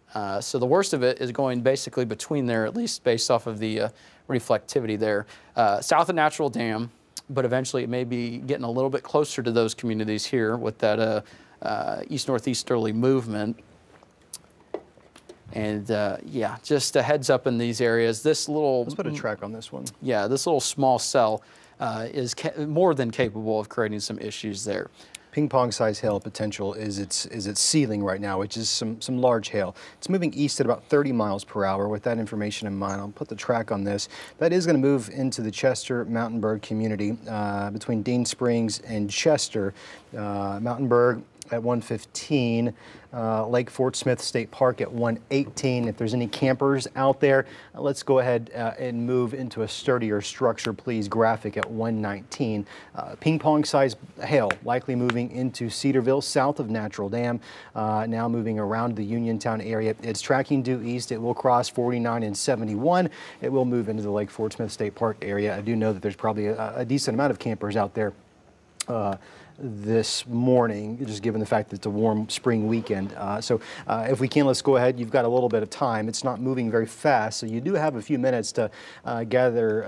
So the worst of it is going basically between there, at least based off of the reflectivity there. South of Natural Dam, but eventually it may be getting a little bit closer to those communities here with that east-northeasterly movement. And yeah, just a heads up in these areas. This little... Let's put a track on this one. Yeah, this little small cell is more than capable of creating some issues there. Ping pong size hail potential is its ceiling right now, which is some large hail. It's moving east at about 30 miles per hour. With that information in mind, I'll put the track on this. That is going to move into the Chester Mountainburg community between Dean Springs and Chester. Mountainburg at 115, Lake Fort Smith State Park at 118. If there's any campers out there, let's go ahead and move into a sturdier structure, please. Graphic at 119. Ping pong size hail likely moving into Cedarville, south of Natural Dam, now moving around the Uniontown area. It's tracking due east. It will cross 49 and 71. It will move into the Lake Fort Smith State Park area. I do know that there's probably a decent amount of campers out there this morning, just given the fact that it's a warm spring weekend. So if we can, let's go ahead. You've got a little bit of time. It's not moving very fast, so you do have a few minutes to gather,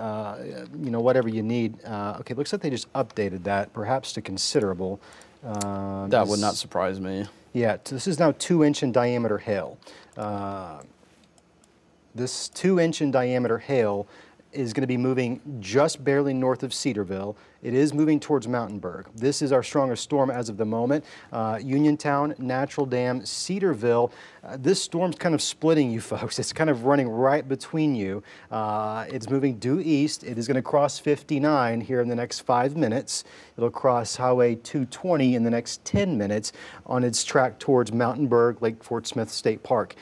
whatever you need. Okay, looks like they just updated that, perhaps to considerable. That would not surprise me. Yeah, this is now 2-inch in diameter hail. This 2-inch in diameter hail is going to be moving just barely north of Cedarville. It is moving towards Mountainburg. This is our strongest storm as of the moment. Uniontown, Natural Dam, Cedarville. This storm's kind of splitting you folks. It's kind of running right between you. It's moving due east. It is going to cross 59 here in the next 5 minutes. It'll cross Highway 220 in the next 10 minutes on its track towards Mountainburg, Lake Fort Smith State Park,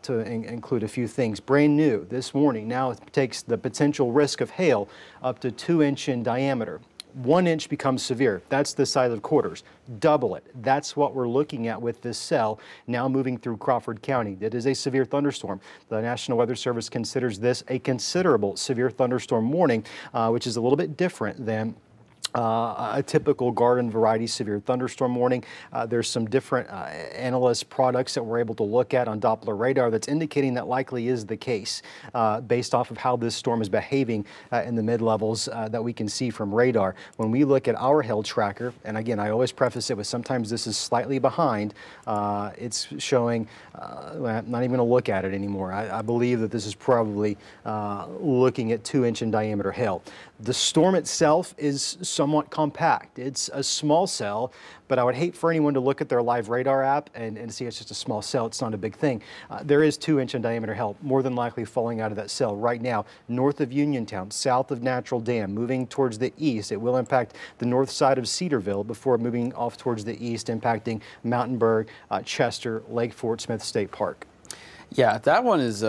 to include a few things. Brand new this morning. Now it takes the potential risk of hail up to 2-inch in diameter. 1 inch becomes severe. That's the size of quarters. Double it. That's what we're looking at with this cell now moving through Crawford County. It is a severe thunderstorm. The National Weather Service considers this a considerable severe thunderstorm warning, which is a little bit different than a typical garden variety severe thunderstorm warning. There's some different analyst products that we're able to look at on Doppler radar that's indicating that likely is the case based off of how this storm is behaving in the mid-levels that we can see from radar. When we look at our hail tracker, and again, I always preface it with sometimes this is slightly behind, it's showing, I'm not even going to look at it anymore. I believe that this is probably looking at 2-inch in diameter hail. The storm itself is somewhat compact. It's a small cell, but I would hate for anyone to look at their live radar app and see it's just a small cell. It's not a big thing. There is 2-inch in diameter hail, more than likely falling out of that cell right now, north of Uniontown, south of Natural Dam, moving towards the east. It will impact the north side of Cedarville before moving off towards the east, impacting Mountainburg, Chester, Lake Fort Smith State Park. Yeah, that one is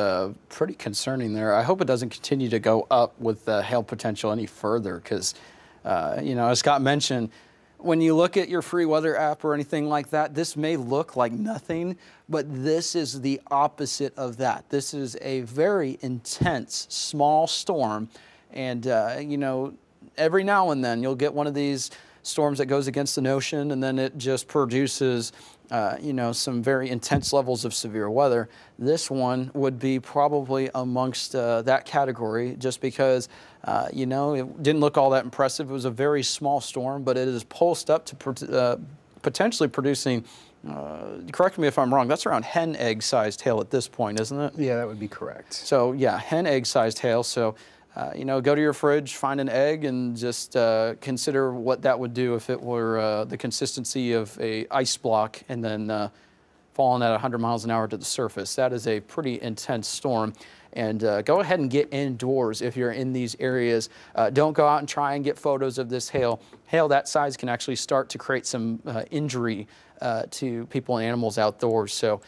pretty concerning there. I hope it doesn't continue to go up with hail potential any further because, as Scott mentioned, when you look at your free weather app or anything like that, this may look like nothing, but this is the opposite of that. This is a very intense, small storm, and, every now and then you'll get one of these storms that goes against the ocean, and then it just produces some very intense levels of severe weather. This one would be probably amongst that category just because, it didn't look all that impressive. It was a very small storm, but it is pulsed up to potentially producing, correct me if I'm wrong, that's around hen egg sized hail at this point, isn't it? Yeah, that would be correct. So yeah, hen egg sized hail. So go to your fridge, find an egg, and just consider what that would do if it were the consistency of a ice block and then falling at 100 miles an hour to the surface. That is a pretty intense storm. And go ahead and get indoors if you're in these areas. Don't go out and try and get photos of this hail. Hail that size can actually start to create some injury to people and animals outdoors. So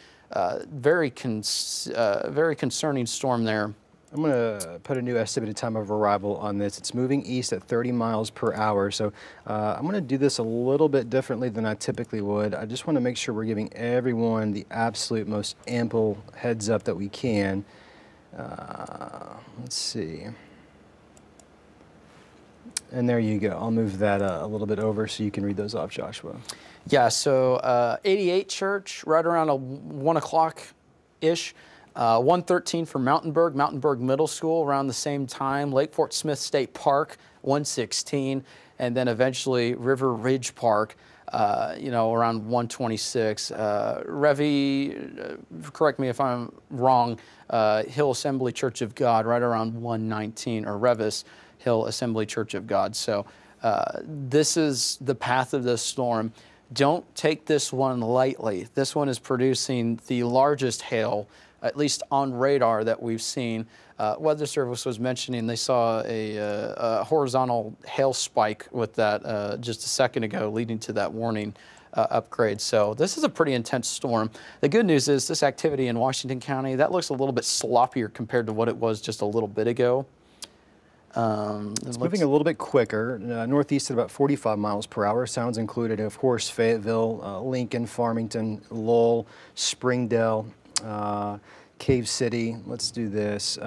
very concerning storm there. I'm going to put a new estimated time of arrival on this. It's moving east at 30 miles per hour. So I'm going to do this a little bit differently than I typically would. I just want to make sure we're giving everyone the absolute most ample heads up that we can. Let's see. And there you go. I'll move that a little bit over so you can read those off, Joshua. Yeah, so 88 Church, right around 1 o'clock-ish. 113 for Mountainburg Middle School around the same time. Lake Fort Smith State Park, 116. And then eventually River Ridge Park, around 126. Revy, correct me if I'm wrong, Hill Assembly Church of God, right around 119, or Revis Hill Assembly Church of God. So this is the path of this storm. Don't take this one lightly. This one is producing the largest hail, at least on radar, that we've seen. Weather Service was mentioning they saw a horizontal hail spike with that just a second ago, leading to that warning upgrade. So this is a pretty intense storm. The good news is this activity in Washington County, that looks a little bit sloppier compared to what it was just a little bit ago. It's moving a little bit quicker, northeast at about 45 miles per hour. Sounds included, of course, Fayetteville, Lincoln, Farmington, Lowell, Springdale, Cave City. Let's do this.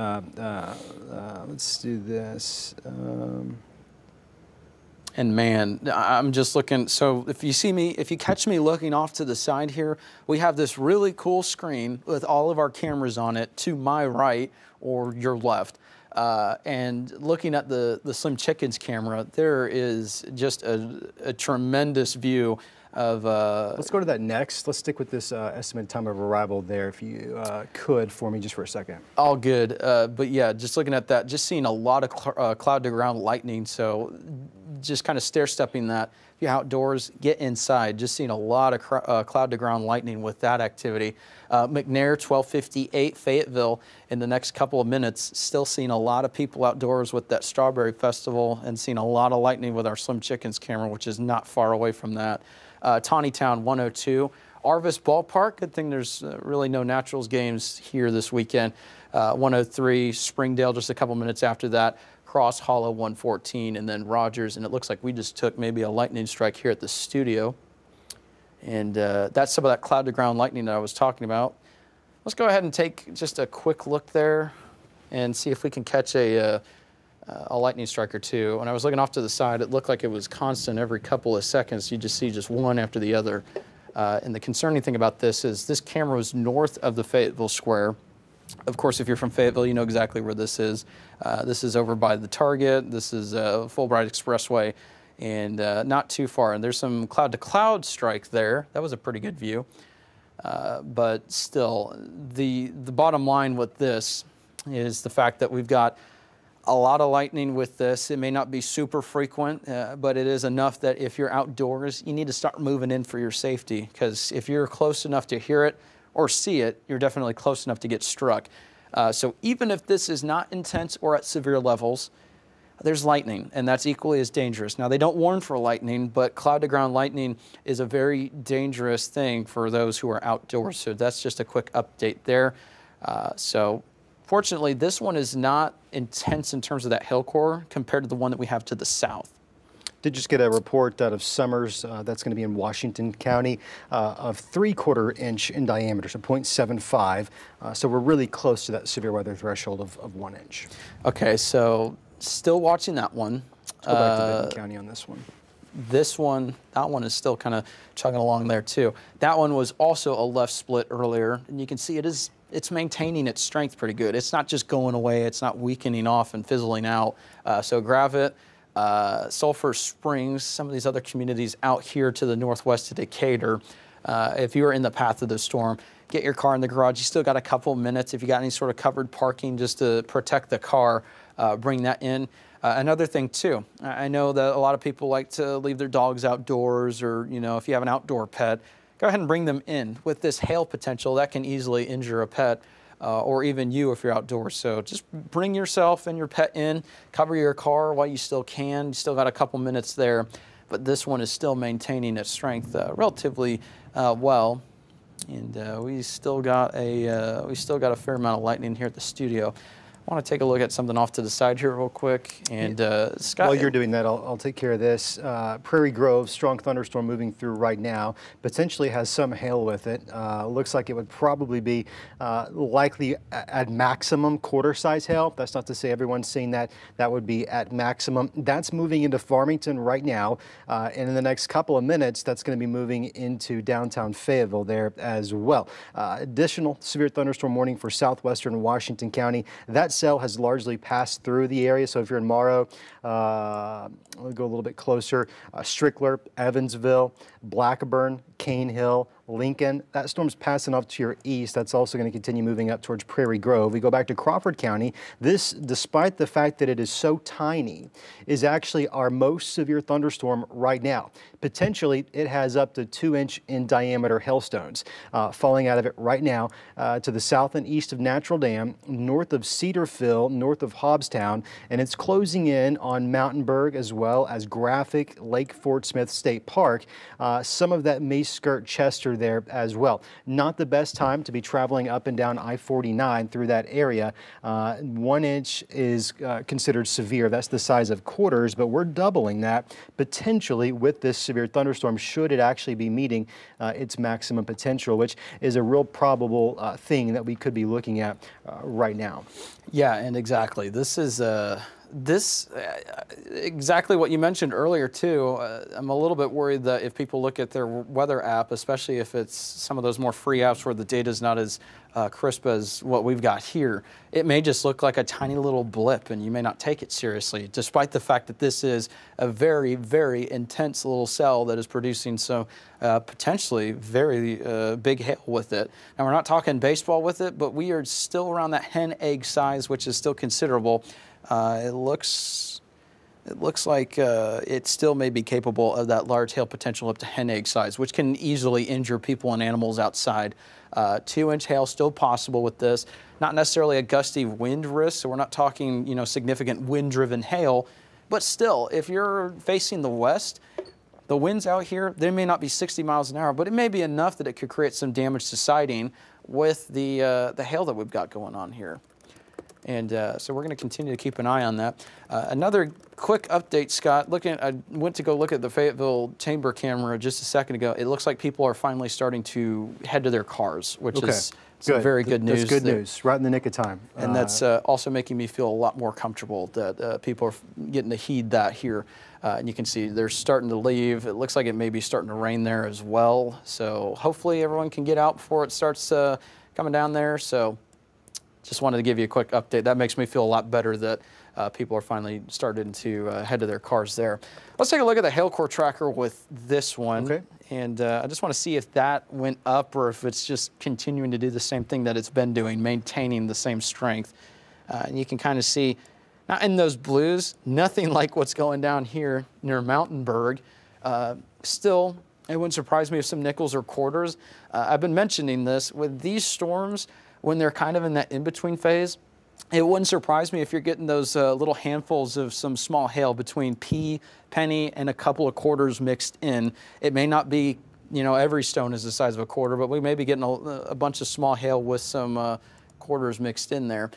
And man, I'm just looking, so if you catch me looking off to the side here, we have this really cool screen with all of our cameras on it to my right or your left. And looking at the Slim Chickens camera, there is just a tremendous view of... Let's go to that next. Let's stick with this estimated time of arrival there, if you could, for me just for a second. All good. But yeah, just looking at that, just seeing a lot of cloud-to-ground lightning, so just kind of stair-stepping that. If you're outdoors, get inside. Just seeing a lot of cloud-to-ground lightning with that activity. McNair, 1258, Fayetteville, in the next couple of minutes, still seeing a lot of people outdoors with that Strawberry Festival and seeing a lot of lightning with our Slim Chickens camera, which is not far away from that. Taneytown, 102. Arvis Ballpark, good thing there's really no Naturals games here this weekend. 103, Springdale just a couple minutes after that. Cross Hollow, 114, and then Rogers, and it looks like we just took maybe a lightning strike here at the studio. And that's some of that cloud-to-ground lightning that I was talking about. Let's go ahead and take just a quick look there and see if we can catch a lightning strike or two. When I was looking off to the side, it looked like it was constant every couple of seconds. You just see just one after the other. And the concerning thing about this is this camera was north of the Fayetteville Square. Of course, if you're from Fayetteville, you know exactly where this is. This is over by the Target. This is Fulbright Expressway, and not too far. And there's some cloud-to-cloud strike there. That was a pretty good view. But still, the bottom line with this is the fact that we've got a lot of lightning with this. It may not be super frequent, but it is enough that if you're outdoors, you need to start moving in for your safety, because if you're close enough to hear it or see it, you're definitely close enough to get struck. So even if this is not intense or at severe levels, there's lightning, and that's equally as dangerous. Now, they don't warn for lightning, but cloud-to-ground lightning is a very dangerous thing for those who are outdoors. So that's just a quick update there. So fortunately, this one is not intense in terms of that hail core compared to the one that we have to the south. Did just get a report out of Summers, that's going to be in Washington County, of 3/4 inch in diameter, so 0.75. So we're really close to that severe weather threshold of 1 inch. Okay, so still watching that one. Let's go back to Benton County on this one. This one, that one is still kind of chugging along there too. That one was also a left split earlier, and you can see it's maintaining its strength pretty good. It's not just going away, it's not weakening off and fizzling out. So Gravette, Sulphur Springs, some of these other communities out here to the northwest of Decatur, if you are in the path of the storm, get your car in the garage. You still got a couple minutes. If you got any sort of covered parking just to protect the car, bring that in. Another thing too, I know that a lot of people like to leave their dogs outdoors, or if you have an outdoor pet, go ahead and bring them in. With this hail potential, that can easily injure a pet. Or even you if you're outdoors. So just bring yourself and your pet in, cover your car while you still can. You still got a couple minutes there, but this one is still maintaining its strength relatively well. And we still got a fair amount of lightning here at the studio. I want to take a look at something off to the side here real quick. And Scott, while you're doing that, I'll take care of this. Prairie Grove, strong thunderstorm moving through right now. Potentially has some hail with it. Looks like it would probably be likely at maximum quarter-size hail. That's not to say everyone's seeing that. That would be at maximum. That's moving into Farmington right now. And in the next couple of minutes, that's going to be moving into downtown Fayetteville there as well. Additional severe thunderstorm warning for southwestern Washington County. That cell has largely passed through the area. So if you're in Morrow, we'll go a little bit closer. Strickler, Evansville, Blackburn, Cane Hill, Lincoln. That storm's passing off to your east. That's also going to continue moving up towards Prairie Grove. We go back to Crawford County. This, despite the fact that it is so tiny, is actually our most severe thunderstorm right now. Potentially, it has up to 2-inch in diameter hailstones falling out of it right now to the south and east of Natural Dam, north of Cedarville, north of Hobbstown, and it's closing in on Mountainburg as well as Graphic, Lake Fort Smith State Park. Some of that may skirt Chester there as well. Not the best time to be traveling up and down I-49 through that area. 1 inch is considered severe. That's the size of quarters, but we're doubling that potentially with this severe thunderstorm should it actually be meeting its maximum potential, which is a real probable thing that we could be looking at right now. Yeah, and exactly. This is This, exactly what you mentioned earlier too, I'm a little bit worried that if people look at their weather app, especially if it's some of those more free apps where the data is not as crisp as what we've got here, it may just look like a tiny little blip and you may not take it seriously, despite the fact that this is a very, very intense little cell that is producing some potentially very big hail with it. Now, we're not talking baseball with it, but we are still around that hen egg size, which is still considerable. It looks like it still may be capable of that large hail potential up to hen egg size, which can easily injure people and animals outside. 2-inch hail still possible with this. Not necessarily a gusty wind risk, so we're not talking, you know, significant wind-driven hail, but still, if you're facing the west, the winds out here, they may not be 60 miles an hour, but it may be enough that it could create some damage to siding with the hail that we've got going on here. And so we're going to continue to keep an eye on that. Another quick update, Scott. I went to go look at the Fayetteville Chamber camera just a second ago. It looks like people are finally starting to head to their cars, which is some very good news. That's good news, right in the nick of time. And that's also making me feel a lot more comfortable that people are getting to heed that here. And you can see they're starting to leave. It looks like it may be starting to rain there as well. So hopefully everyone can get out before it starts coming down there. So just wanted to give you a quick update. That makes me feel a lot better that people are finally starting to head to their cars there. Let's take a look at the hail core tracker with this one. Okay. And I just want to see if that went up or if it's just continuing to do the same thing that it's been doing, maintaining the same strength. And you can kind of see, now in those blues, nothing like what's going down here near Mountainburg. Still, it wouldn't surprise me if some nickels or quarters. I've been mentioning this with these storms. When they're kind of in that in-between phase, it wouldn't surprise me if you're getting those little handfuls of some small hail between pea, penny, and a couple of quarters mixed in. It may not be, you know, every stone is the size of a quarter, but we may be getting a bunch of small hail with some quarters mixed in there.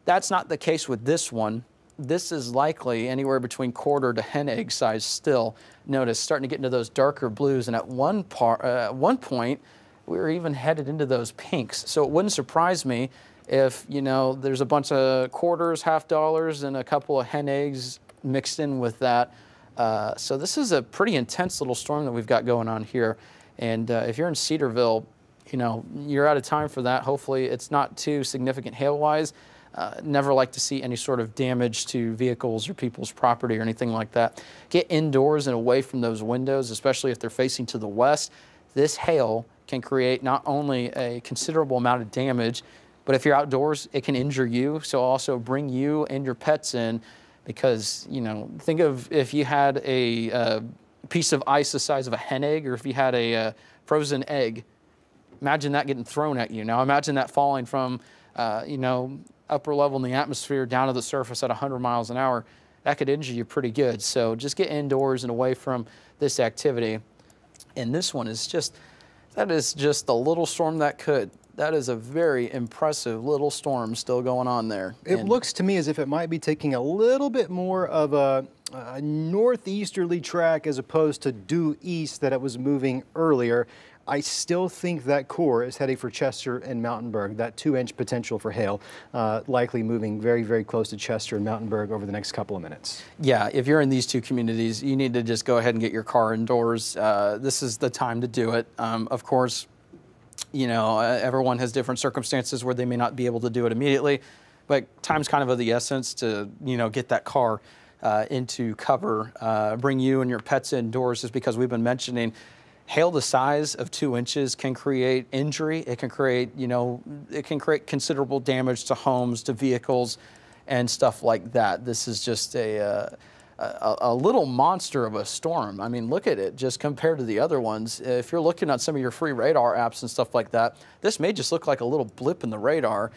That's not the case with this one. This is likely anywhere between quarter to hen egg size still. Notice starting to get into those darker blues, and at one point, we were even headed into those pinks. So it wouldn't surprise me if, you know, there's a bunch of quarters, half dollars, and a couple of hen eggs mixed in with that. So this is a pretty intense little storm that we've got going on here. And if you're in Cedarville, you know, you're out of time for that. Hopefully it's not too significant hail-wise. Never like to see any sort of damage to vehicles or people's property or anything like that. Get indoors and away from those windows, especially if they're facing to the west. This hail can create not only a considerable amount of damage, but if you're outdoors, it can injure you. So also bring you and your pets in because, you know, think of if you had a piece of ice the size of a hen egg or if you had a frozen egg, imagine that getting thrown at you. Now imagine that falling from, you know, upper level in the atmosphere down to the surface at 100 miles an hour. That could injure you pretty good. So just get indoors and away from this activity. And this one is just, that is just a little storm that could. That is a very impressive little storm still going on there. It looks to me as if it might be taking a little bit more of a northeasterly track as opposed to due east that it was moving earlier. I still think that core is heading for Chester and Mountainburg, that 2-inch potential for hail, likely moving very, very close to Chester and Mountainburg over the next couple of minutes. Yeah, if you're in these two communities, you need to just go ahead and get your car indoors. This is the time to do it. Of course, you know, everyone has different circumstances where they may not be able to do it immediately, but time's kind of the essence to, you know, get that car into cover, bring you and your pets indoors, just because we've been mentioning hail the size of 2 inches can create injury. It can create, you know, it can create considerable damage to homes, to vehicles, and stuff like that. This is just a little monster of a storm. I mean, look at it just compared to the other ones. If you're looking at some of your free radar apps and stuff like that, this may just look like a little blip in the radar,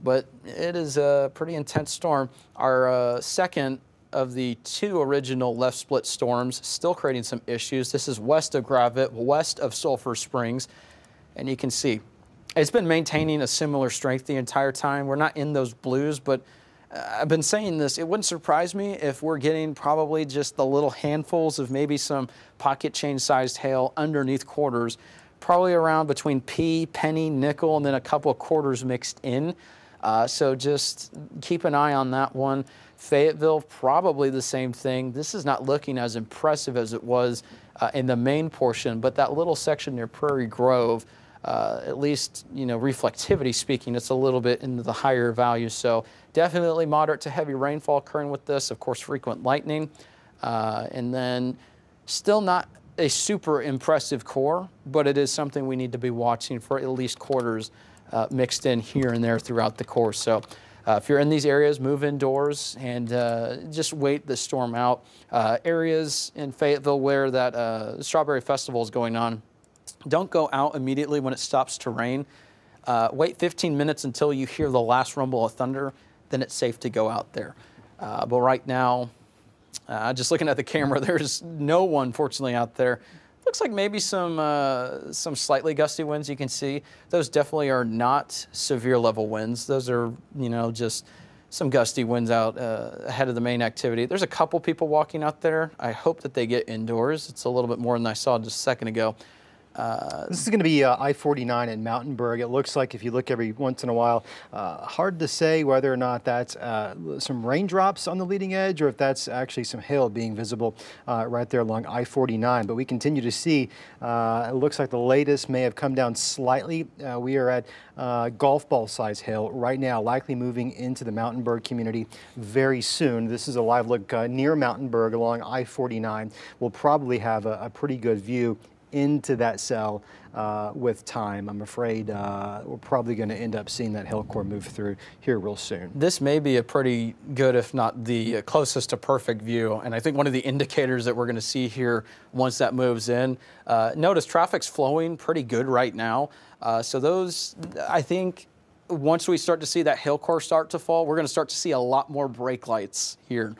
but it is a pretty intense storm. Our second of the two original left split storms, still creating some issues. This is west of Gravette, west of Sulphur Springs, and you can see it's been maintaining a similar strength the entire time. We're not in those blues, but I've been saying this, it wouldn't surprise me if we're getting probably just the little handfuls of maybe some pocket change sized hail underneath quarters, probably around between pea, penny, nickel, and then a couple of quarters mixed in. So just keep an eye on that one. Fayetteville, probably the same thing. This is not looking as impressive as it was in the main portion, but that little section near Prairie Grove, at least, you know, reflectivity speaking, it's a little bit into the higher value. So definitely moderate to heavy rainfall occurring with this. Of course, frequent lightning. And then still not a super impressive core, but it is something we need to be watching for at least quarters mixed in here and there throughout the course. So if you're in these areas, move indoors and just wait the storm out. Areas in Fayetteville where that Strawberry Festival is going on, don't go out immediately when it stops to rain. Wait 15 minutes until you hear the last rumble of thunder, then it's safe to go out there. But right now, just looking at the camera, there's no one, fortunately, out there. Looks like maybe some slightly gusty winds you can see. Those definitely are not severe level winds. Those are, you know, just some gusty winds out ahead of the main activity. There's a couple people walking out there. I hope that they get indoors. It's a little bit more than I saw just a second ago. This is going to be I-49 in Mountainburg. It looks like if you look every once in a while, hard to say whether or not that's some raindrops on the leading edge or if that's actually some hail being visible right there along I-49. But we continue to see, it looks like the latest may have come down slightly. We are at golf ball size hail right now, likely moving into the Mountainburg community very soon. This is a live look near Mountainburg along I-49. We'll probably have a pretty good view into that cell with time. I'm afraid we're probably going to end up seeing that hail core move through here real soon. This may be a pretty good, if not the closest to perfect view. And I think one of the indicators that we're going to see here once that moves in, notice traffic's flowing pretty good right now. So those, I think, once we start to see that hail core start to fall, we're going to start to see a lot more brake lights here.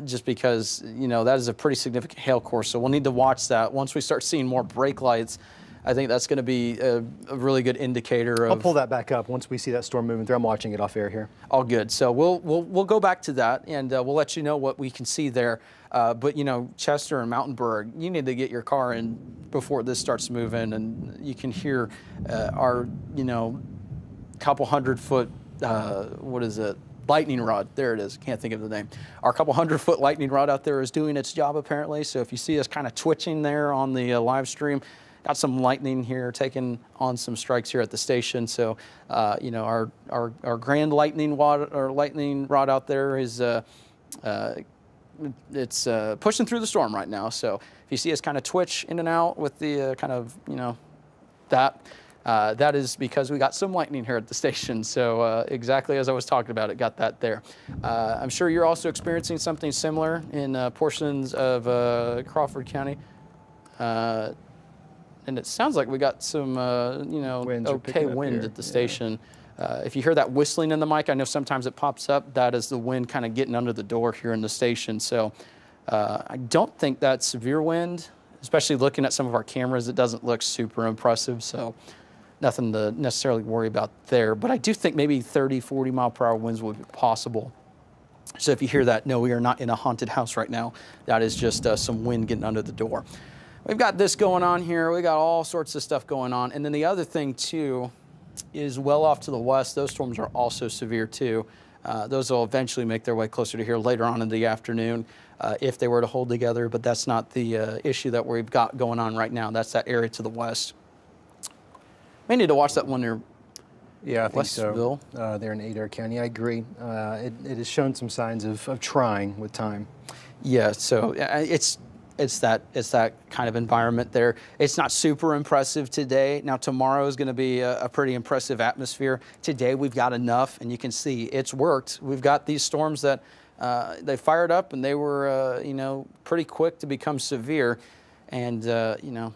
Just because, you know, that is a pretty significant hail core. So we'll need to watch that. Once we start seeing more brake lights, I think that's going to be a really good indicator of... I'll pull that back up once we see that storm moving through. I'm watching it off air here. All good. So we'll go back to that, and we'll let you know what we can see there. But, you know, Chester and Mountainburg, you need to get your car in before this starts moving, and you can hear our, you know, couple 100-foot, what is it? Lightning rod, there it is, can't think of the name. Our couple 100-foot lightning rod out there is doing its job apparently, so if you see us kind of twitching there on the live stream, got some lightning here, taking on some strikes here at the station. So, you know, our grand lightning rod out there is, it's pushing through the storm right now. So if you see us kind of twitch in and out with the kind of, you know, that is because we got some lightning here at the station. So exactly as I was talking about, it got that there. I'm sure you're also experiencing something similar in portions of Crawford County. And it sounds like we got some, you know, okay wind at the station. If you hear that whistling in the mic, I know sometimes it pops up. That is the wind kind of getting under the door here in the station. So I don't think that's severe wind, especially looking at some of our cameras. It doesn't look super impressive. So nothing to necessarily worry about there, but I do think maybe 30, 40 mile per hour winds would be possible. So if you hear that, no, we are not in a haunted house right now. That is just some wind getting under the door. We've got this going on here. We got all sorts of stuff going on. And then the other thing too is well off to the west. Those storms are also severe too. Those will eventually make their way closer to here later on in the afternoon if they were to hold together, but that's not the issue that we've got going on right now. That's that area to the west. We need to watch that one near Yeah, I think Westville. So. There in Adair County, I agree. It has shown some signs of trying with time. Yeah, so it's that kind of environment there. It's not super impressive today. Now tomorrow is going to be a pretty impressive atmosphere. Today we've got enough, and you can see it's worked. We've got these storms that they fired up, and they were you know, pretty quick to become severe. And you know,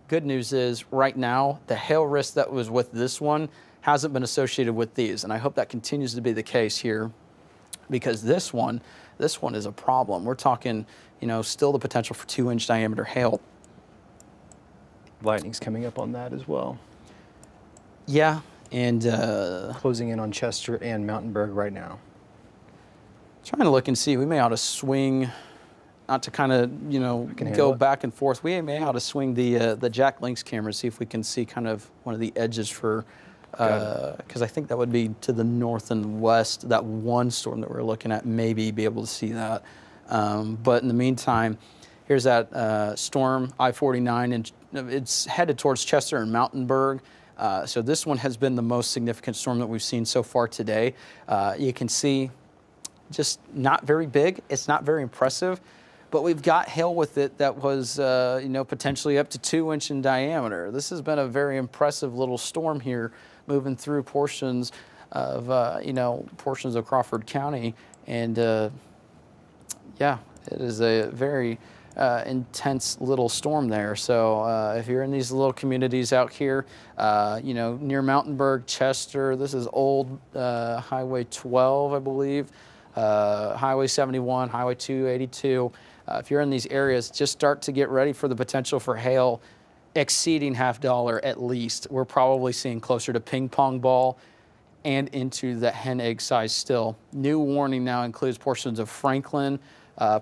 good news is right now the hail risk that was with this one hasn't been associated with these, and I hope that continues to be the case here, because this one is a problem. We're talking, you know, still the potential for 2-inch diameter hail. Lightning's coming up on that as well. Yeah, and closing in on Chester and Mountainburg right now. Trying to look and see, we may ought to swing, not to kind of, you know, go back and forth. We may ought to swing the Jack Links camera, see if we can see kind of one of the edges for because I think that would be to the north and west. That one storm that we're looking at, maybe be able to see that. But in the meantime, here's that storm, I-49, and it's headed towards Chester and Mountainburg. So this one has been the most significant storm that we've seen so far today. You can see just not very big. It's not very impressive, but we've got hail with it that was, potentially up to 2 inch in diameter. This has been a very impressive little storm here, moving through portions of, portions of Crawford County. And yeah, it is a very intense little storm there. So if you're in these little communities out here, near Mountainburg, Chester, this is old Highway 12, I believe, Highway 71, Highway 282. If you're in these areas, just start to get ready for the potential for hail exceeding $50 at least. We're probably seeing closer to ping pong ball and into the hen egg size still. New warning now includes portions of Franklin,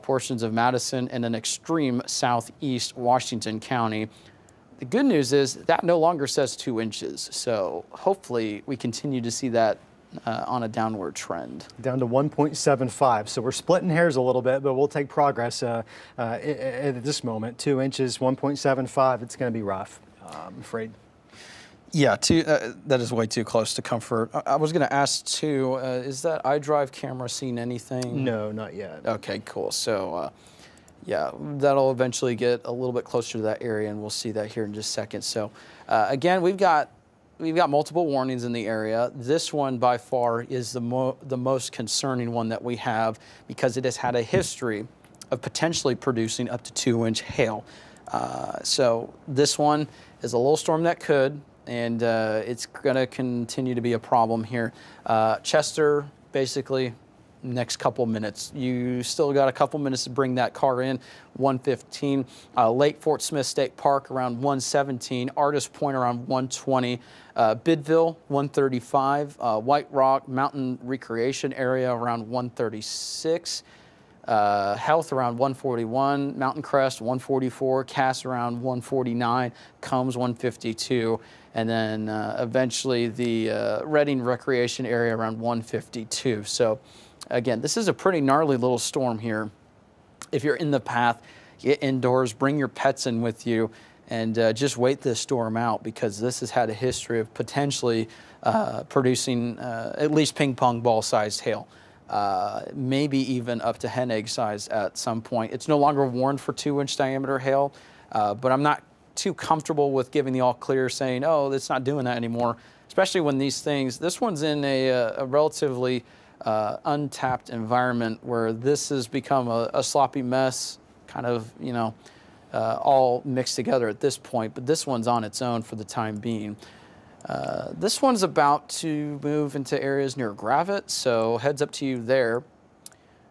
portions of Madison, and an extreme southeast Washington County. The good news is that no longer says 2 inches, so hopefully we continue to see that on a downward trend. Down to 1.75, so we're splitting hairs a little bit, but we'll take progress at this moment. 2 inches, 1.75, it's going to be rough, I'm afraid. Yeah, that is way too close to comfort. I was going to ask too, is that iDrive camera seeing anything? No, not yet. Okay, cool. So, yeah, that'll eventually get a little bit closer to that area, and we'll see that here in just a second. So, again, we've got multiple warnings in the area. This one by far is the most concerning one that we have because it has had a history of potentially producing up to 2 inch hail. So this one is a little storm that could, and it's going to continue to be a problem here. Chester, basically, next couple minutes. You still got a couple minutes to bring that car in. 1:15. Lake Fort Smith State Park around 1:17. Artist Point around 1:20. Bidville 1:35. White Rock Mountain Recreation Area around 1:36. Health around 1:41. Mountain Crest 1:44. Cass around 1:49. Combs 1:52. And then eventually the Reading Recreation Area around 1:52. So again, this is a pretty gnarly little storm here. If you're in the path, get indoors, bring your pets in with you, and just wait this storm out because this has had a history of potentially producing at least ping pong ball sized hail. Maybe even up to hen egg size at some point. It's no longer warned for 2 inch diameter hail, but I'm not too comfortable with giving the all clear saying, oh, it's not doing that anymore, especially when these things, this one's in a relatively untapped environment where this has become a sloppy mess, kind of, all mixed together at this point, but this one's on its own for the time being. This one's about to move into areas near Gravette, so heads up to you there.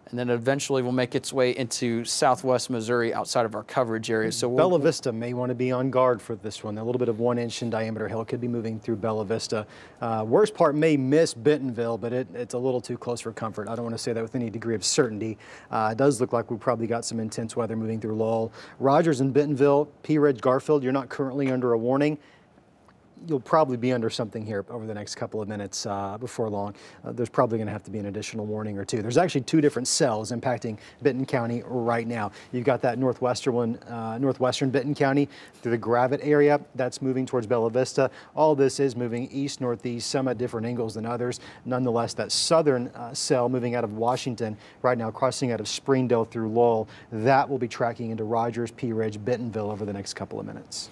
And then eventually will make its way into southwest Missouri outside of our coverage area. So Bella Vista may want to be on guard for this one. A little bit of 1 inch in diameter hail could be moving through Bella Vista. Worst part may miss Bentonville, but it's a little too close for comfort. I don't want to say that with any degree of certainty. It does look like we've probably got some intense weather moving through Lowell. Rogers and Bentonville, Pea Ridge, Garfield, you're not currently under a warning. You'll probably be under something here over the next couple of minutes before long. There's probably going to have to be an additional warning or two. There's actually 2 different cells impacting Benton County right now. You've got that northwestern Benton County through the Gravette area. That's moving towards Bella Vista. All this is moving east, northeast, some at different angles than others. Nonetheless, that southern cell moving out of Washington right now, crossing out of Springdale through Lowell, that will be tracking into Rogers, Pea Ridge, Bentonville over the next couple of minutes.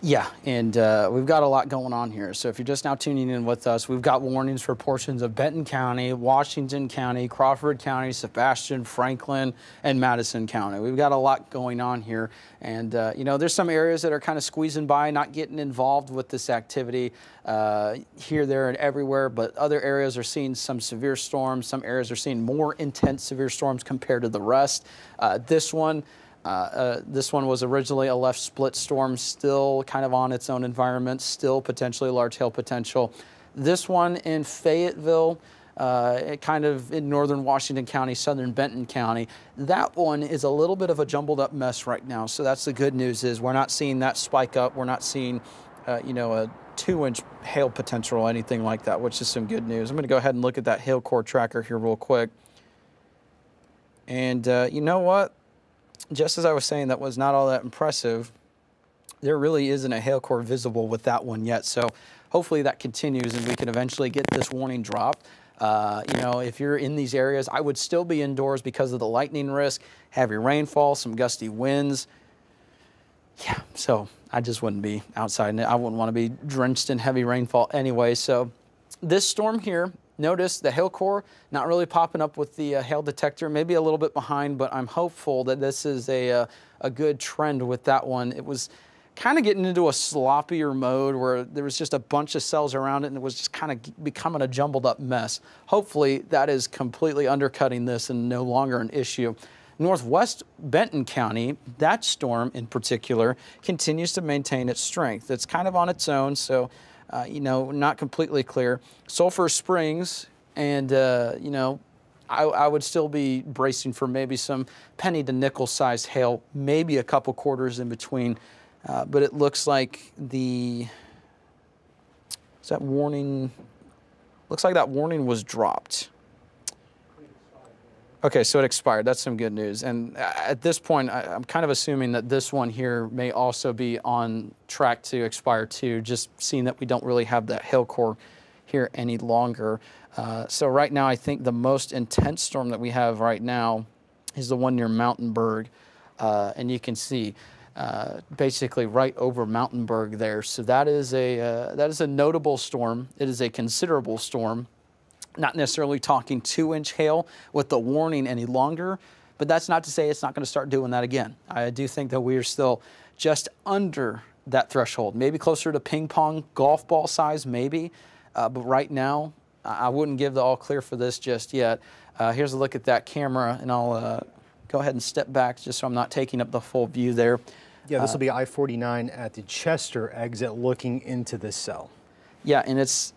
Yeah, and we've got a lot going on here. So if you're just now tuning in with us, we've got warnings for portions of Benton County, Washington County, Crawford County, Sebastian, Franklin, and Madison County. We've got a lot going on here. And, there's some areas that are kind of squeezing by, not getting involved with this activity here, there, and everywhere. But other areas are seeing some severe storms. Some areas are seeing more intense severe storms compared to the rest. This one was originally a left split storm, still kind of on its own environment, still potentially large hail potential. This one in Fayetteville, kind of in northern Washington County, southern Benton County, that one is a little bit of a jumbled up mess right now. So that's the good news is we're not seeing that spike up. We're not seeing you know, a 2-inch hail potential or anything like that, which is some good news. I'm going to go ahead and look at that hail core tracker here real quick. And you know what? Just as I was saying, that was not all that impressive. There really isn't a hail core visible with that one yet. So hopefully that continues and we can eventually get this warning dropped. You know, if you're in these areas, I would still be indoors because of the lightning risk, heavy rainfall, some gusty winds. Yeah, so I just wouldn't be outside, and I wouldn't want to be drenched in heavy rainfall anyway. So this storm here, notice the hail core not really popping up with the hail detector, maybe a little bit behind, but I'm hopeful that this is a good trend with that one. It was kind of getting into a sloppier mode where there was just a bunch of cells around it and it was just kind of becoming a jumbled up mess. Hopefully that is completely undercutting this and no longer an issue. Northwest Benton County, that storm in particular, continues to maintain its strength. It's kind of on its own, so, you know, not completely clear. Sulphur Springs and, you know, I would still be bracing for maybe some penny to nickel sized hail, maybe a couple quarters in between. But it looks like is that warning, looks like that warning was dropped. Okay, so it expired. That's some good news. And at this point, I'm kind of assuming that this one here may also be on track to expire too, just seeing that we don't really have that hail core here any longer. So right now, I think the most intense storm that we have right now is the one near Mountainburg. And you can see basically right over Mountainburg there. So that is a notable storm. It is a considerable storm. Not necessarily talking 2-inch hail with the warning any longer, but that's not to say it's not going to start doing that again. I do think that we are still just under that threshold, maybe closer to ping pong golf ball size, maybe. But right now, I wouldn't give the all clear for this just yet. Here's a look at that camera, and I'll go ahead and step back just so I'm not taking up the full view there. Yeah, this will be I-49 at the Chester exit looking into this cell. Yeah, and it's,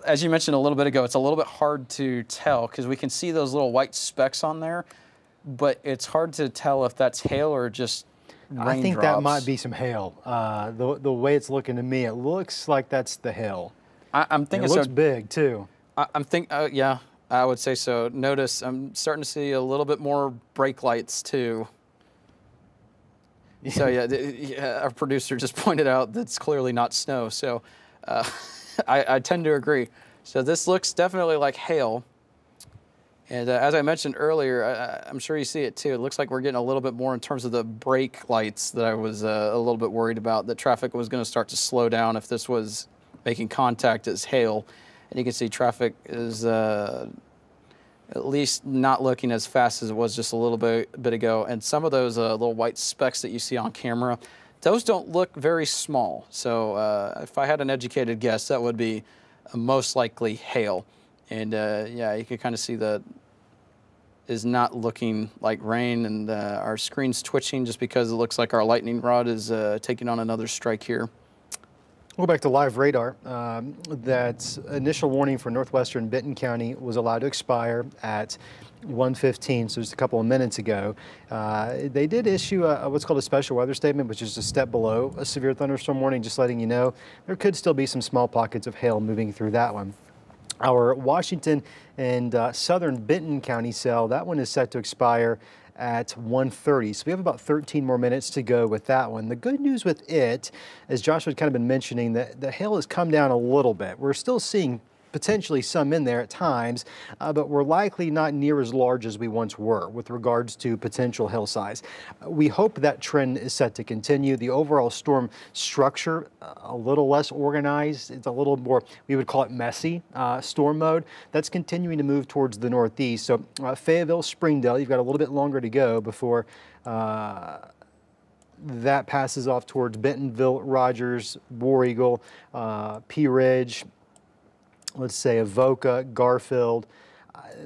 as you mentioned a little bit ago, it's a little bit hard to tell because we can see those little white specks on there, but it's hard to tell if that's hail or just raindrops. I think that might be some hail. The way it's looking to me, it looks like that's the hail. I'm thinking it looks big too. Yeah, I would say so. Notice I'm starting to see a little bit more brake lights too. So yeah, our producer just pointed out that's clearly not snow. So I tend to agree. So this looks definitely like hail. And as I mentioned earlier, I'm sure you see it too. It looks like we're getting a little bit more in terms of the brake lights that I was a little bit worried about, that traffic was going to start to slow down if this was making contact as hail. And you can see traffic is at least not looking as fast as it was just a little bit ago. And some of those little white specks that you see on camera, those don't look very small. So if I had an educated guess, that would be most likely hail. And yeah, you can kind of see that is not looking like rain, and our screen's twitching just because it looks like our lightning rod is taking on another strike here. We'll go back to live radar. That initial warning for northwestern Benton County was allowed to expire at 1:15, so just a couple of minutes ago. They did issue what's called a special weather statement, which is a step below a severe thunderstorm warning, just letting you know there could still be some small pockets of hail moving through that one. Our Washington and southern Benton County cell, that one is set to expire at 1:30. So we have about 13 more minutes to go with that one. The good news with it, as Joshua had kind of been mentioning, that the hail has come down a little bit. We're still seeing potentially some in there at times, but we're likely not near as large as we once were with regards to potential hail size. We hope that trend is set to continue. The overall storm structure, a little less organized. It's a little more, we would call it messy storm mode. That's continuing to move towards the northeast. So Fayetteville, Springdale, you've got a little bit longer to go before that passes off towards Bentonville, Rogers, War Eagle, Pea Ridge, let's say Avoca, Garfield.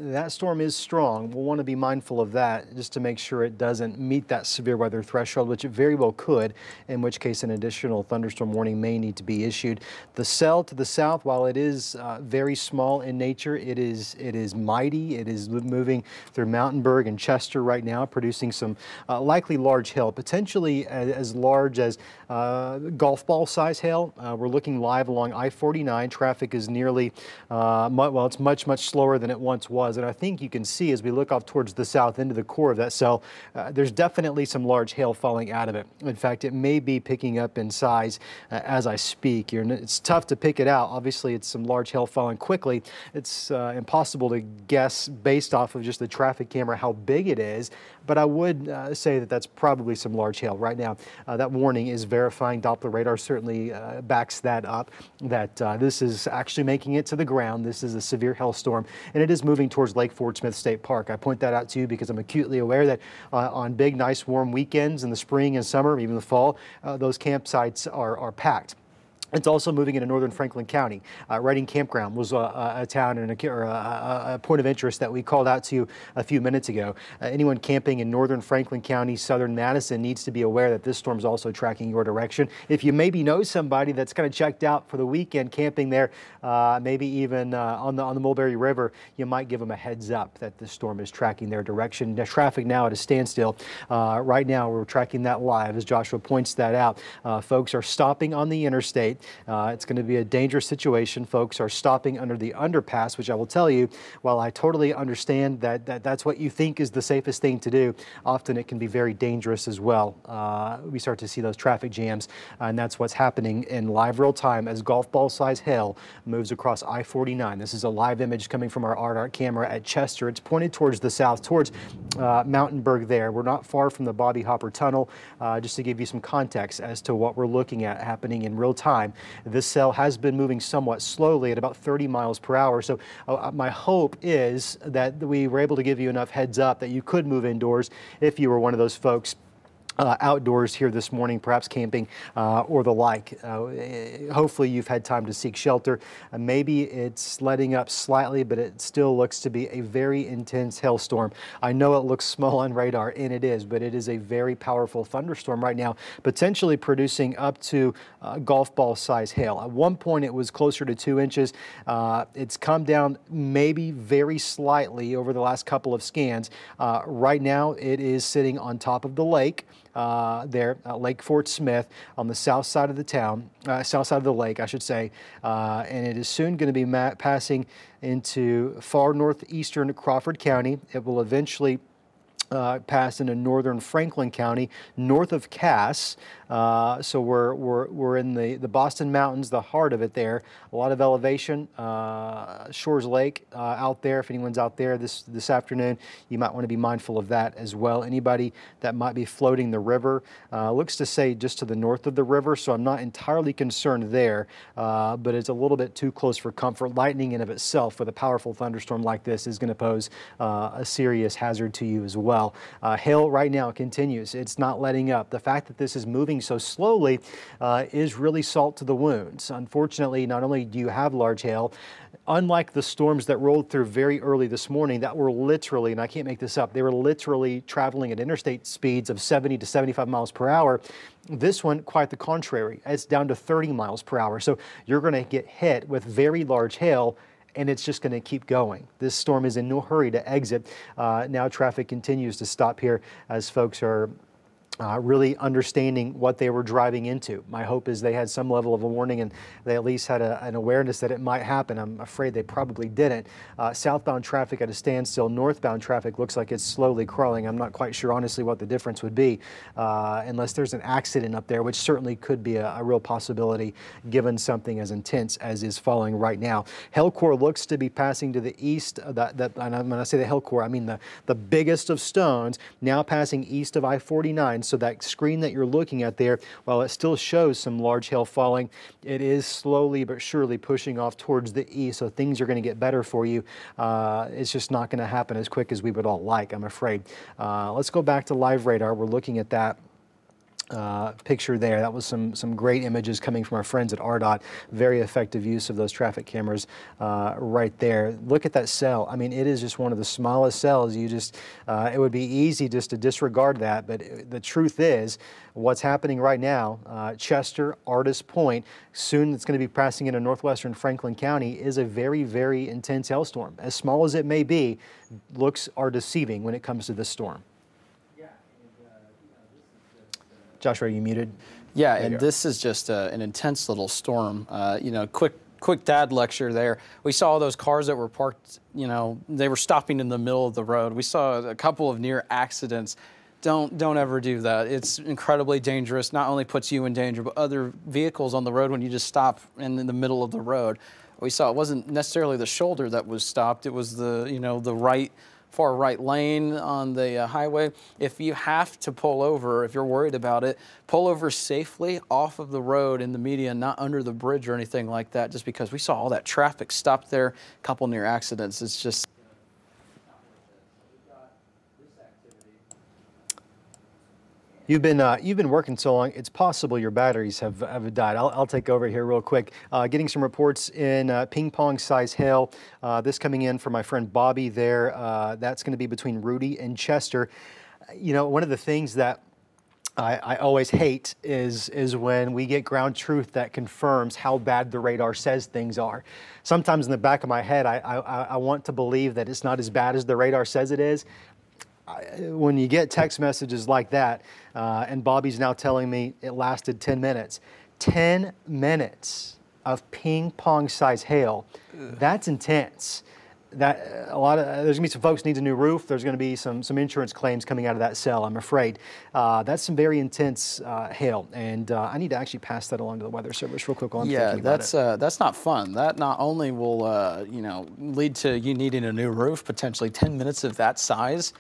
that storm is strong. We'll want to be mindful of that just to make sure it doesn't meet that severe weather threshold, which it very well could, in which case an additional thunderstorm warning may need to be issued. The cell to the south, while it is very small in nature, it is mighty. It is moving through Mountainburg and Chester right now, producing some likely large hail, potentially as large as golf ball size hail. We're looking live along I-49. Traffic is nearly, well, it's much slower than it once was. And I think you can see as we look off towards the south into the core of that cell, there's definitely some large hail falling out of it. In fact, it may be picking up in size as I speak. It's tough to pick it out. Obviously, it's some large hail falling quickly. It's impossible to guess based off of just the traffic camera how big it is, but I would say that that's probably some large hail right now. That warning is verifying. Doppler radar certainly backs that up, that this is actually making it to the ground. This is a severe hailstorm, and it is moving towards Lake Fort Smith State Park. I point that out to you because I'm acutely aware that on big, nice, warm weekends in the spring and summer, even the fall, those campsites are packed. It's also moving into northern Franklin County. Redding Campground was a town and a point of interest that we called out to you a few minutes ago. Anyone camping in northern Franklin County, southern Madison needs to be aware that this storm is also tracking your direction. If you maybe know somebody that's kind of checked out for the weekend camping there, maybe even on the Mulberry River, you might give them a heads up that this storm is tracking their direction. The traffic now at a standstill. Right now we're tracking that live as Joshua points that out. Folks are stopping on the interstate. It's going to be a dangerous situation. Folks are stopping under the underpass, which I will tell you, while I totally understand that that's what you think is the safest thing to do, often it can be very dangerous as well. We start to see those traffic jams, and that's what's happening in live real time as golf ball size hail moves across I-49. This is a live image coming from our ART camera at Chester. It's pointed towards the south, towards Mountainburg there. We're not far from the Bobby Hopper Tunnel, just to give you some context as to what we're looking at happening in real time. This cell has been moving somewhat slowly at about 30 miles per hour. So my hope is that we were able to give you enough heads up that you could move indoors if you were one of those folks outdoors here this morning, perhaps camping or the like. Hopefully you've had time to seek shelter. Maybe it's letting up slightly, but it still looks to be a very intense hailstorm. I know it looks small on radar, and it is, but it is a very powerful thunderstorm right now, potentially producing up to golf ball size hail. At one point it was closer to 2 inches. It's come down maybe very slightly over the last couple of scans. Right now it is sitting on top of the lake. Lake Fort Smith on the south side of the town, south side of the lake, I should say, and it is soon going to be passing into far northeastern Crawford County. It will eventually pass into northern Franklin County, north of Cass. So we're in the Boston Mountains, the heart of it there. A lot of elevation. Shores Lake out there. If anyone's out there this afternoon, you might want to be mindful of that as well. Anybody that might be floating the river, looks to say just to the north of the river, so I'm not entirely concerned there, but it's a little bit too close for comfort. Lightning in of itself with a powerful thunderstorm like this is going to pose a serious hazard to you as well. Hail right now continues. It's not letting up. The fact that this is moving so slowly is really salt to the wounds. Unfortunately, not only do you have large hail, unlike the storms that rolled through very early this morning that were literally, and I can't make this up, they were literally traveling at interstate speeds of 70 to 75 miles per hour. This one, quite the contrary. It's down to 30 miles per hour. So you're going to get hit with very large hail, and it's just going to keep going. This storm is in no hurry to exit. Now traffic continues to stop here as folks are really understanding what they were driving into. My hope is they had some level of a warning and they at least had an awareness that it might happen. I'm afraid they probably didn't. Southbound traffic at a standstill. Northbound traffic looks like it's slowly crawling. I'm not quite sure honestly what the difference would be unless there's an accident up there, which certainly could be a real possibility given something as intense as is falling right now. Hail core looks to be passing to the east. And when I say the hail core, I mean the biggest of stones now passing east of I-49. So that screen that you're looking at there, while it still shows some large hail falling, it is slowly but surely pushing off towards the east. So things are going to get better for you. It's just not going to happen as quick as we would all like, I'm afraid. Let's go back to live radar. We're looking at that. picture there. That was some great images coming from our friends at RDOT. Very effective use of those traffic cameras right there. Look at that cell. I mean, it is just one of the smallest cells. You just, it would be easy just to disregard that, but the truth is, what's happening right now, Chester, Artist Point, soon it's going to be passing into northwestern Franklin County, is a very, very intense hailstorm. As small as it may be, looks are deceiving when it comes to this storm. Joshua, are you muted? Yeah, and this is just an intense little storm. You know, quick dad lecture there. We saw those cars that were parked, you know, they were stopping in the middle of the road. We saw a couple of near accidents. Don't ever do that. It's incredibly dangerous. Not only puts you in danger, but other vehicles on the road when you just stop in the middle of the road. We saw it wasn't necessarily the shoulder that was stopped. It was the, you know, the far right lane on the highway. If you have to pull over, if you're worried about it, pull over safely off of the road in the median, not under the bridge or anything like that, just because we saw all that traffic stopped there, a couple near accidents. It's just... You've been working so long, it's possible your batteries have died. I'll take over here real quick. Getting some reports in ping pong size hail. This coming in from my friend Bobby there. That's going to be between Rudy and Chester. You know, one of the things that I always hate is when we get ground truth that confirms how bad the radar says things are. Sometimes in the back of my head, I want to believe that it's not as bad as the radar says it is. When you get text messages like that, and Bobby's now telling me it lasted 10 minutes. 10 minutes of ping pong size hail. That's intense. There's gonna be some folks need a new roof. There's gonna be some insurance claims coming out of that cell, I'm afraid. That's some very intense hail, and I need to actually pass that along to the Weather Service real quick. Yeah, that's not fun. That not only will you know, lead to you needing a new roof, potentially 10 minutes of that size.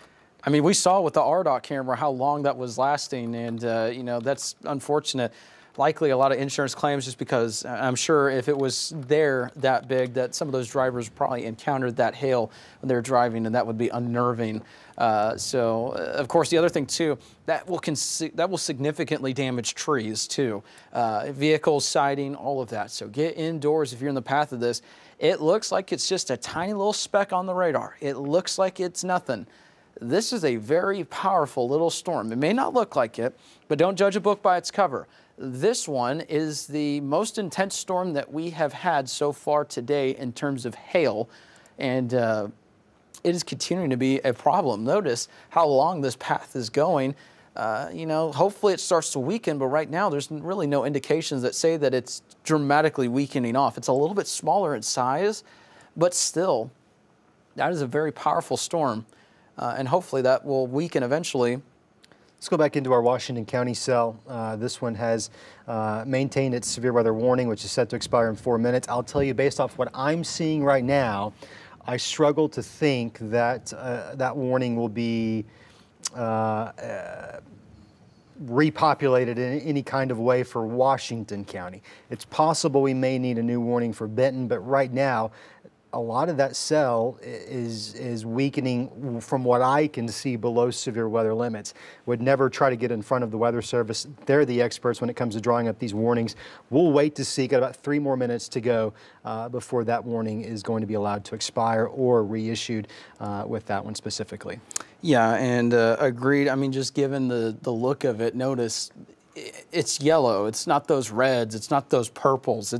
I mean, we saw with the RDOT camera how long that was lasting, and you know, that's unfortunate. Likely a lot of insurance claims, just because I'm sure if it was there that big, that some of those drivers probably encountered that hail when they were driving, and that would be unnerving. Of course, the other thing too, that will significantly damage trees too, vehicles, siding, all of that. So get indoors if you're in the path of this. It looks like it's just a tiny little speck on the radar. It looks like it's nothing. This is a very powerful little storm. It may not look like it, but don't judge a book by its cover. This one is the most intense storm that we have had so far today in terms of hail, and it is continuing to be a problem. Notice how long this path is going. You know, hopefully it starts to weaken, but right now there's really no indications that say that it's dramatically weakening off. It's a little bit smaller in size, but still, that is a very powerful storm. And hopefully that will weaken eventually. Let's go back into our Washington County cell. This one has maintained its severe weather warning, which is set to expire in 4 minutes. I'll tell you, based off what I'm seeing right now, I struggle to think that that warning will be repopulated in any kind of way for Washington County. It's possible we may need a new warning for Benton, but right now, a lot of that cell is weakening from what I can see below severe weather limits. Would never try to get in front of the Weather Service. They're the experts when it comes to drawing up these warnings. We'll wait to see. Got about 3 more minutes to go before that warning is going to be allowed to expire or reissued with that one specifically. Yeah, and agreed. I mean, just given the look of it, notice it's yellow. It's not those reds. It's not those purples.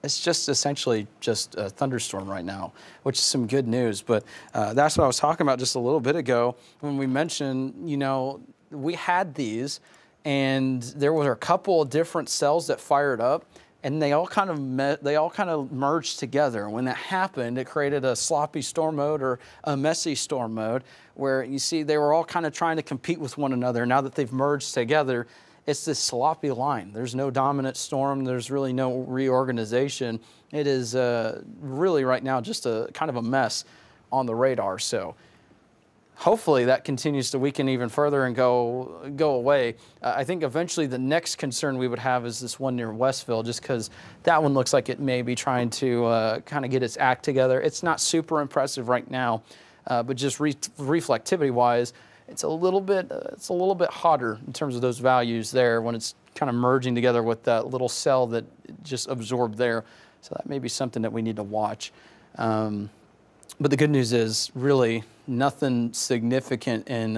It's just essentially just a thunderstorm right now, which is some good news. But that's what I was talking about just a little bit ago when we mentioned, you know, we had these and there were a couple of different cells that fired up, and they all kind of merged together. And when that happened, it created a sloppy storm mode or a messy storm mode, where you see they were all kind of trying to compete with one another. Now that they've merged together, it's this sloppy line. There's no dominant storm. There's really no reorganization. It is really right now just a kind of a mess on the radar. So hopefully that continues to weaken even further and go away. I think eventually the next concern we would have is this one near Westville, just because that one looks like it may be trying to kind of get its act together. It's not super impressive right now, but just reflectivity-wise, it's a little bit hotter in terms of those values there when it's kind of merging together with that little cell that just absorbed there. So that may be something that we need to watch. But the good news is really nothing significant in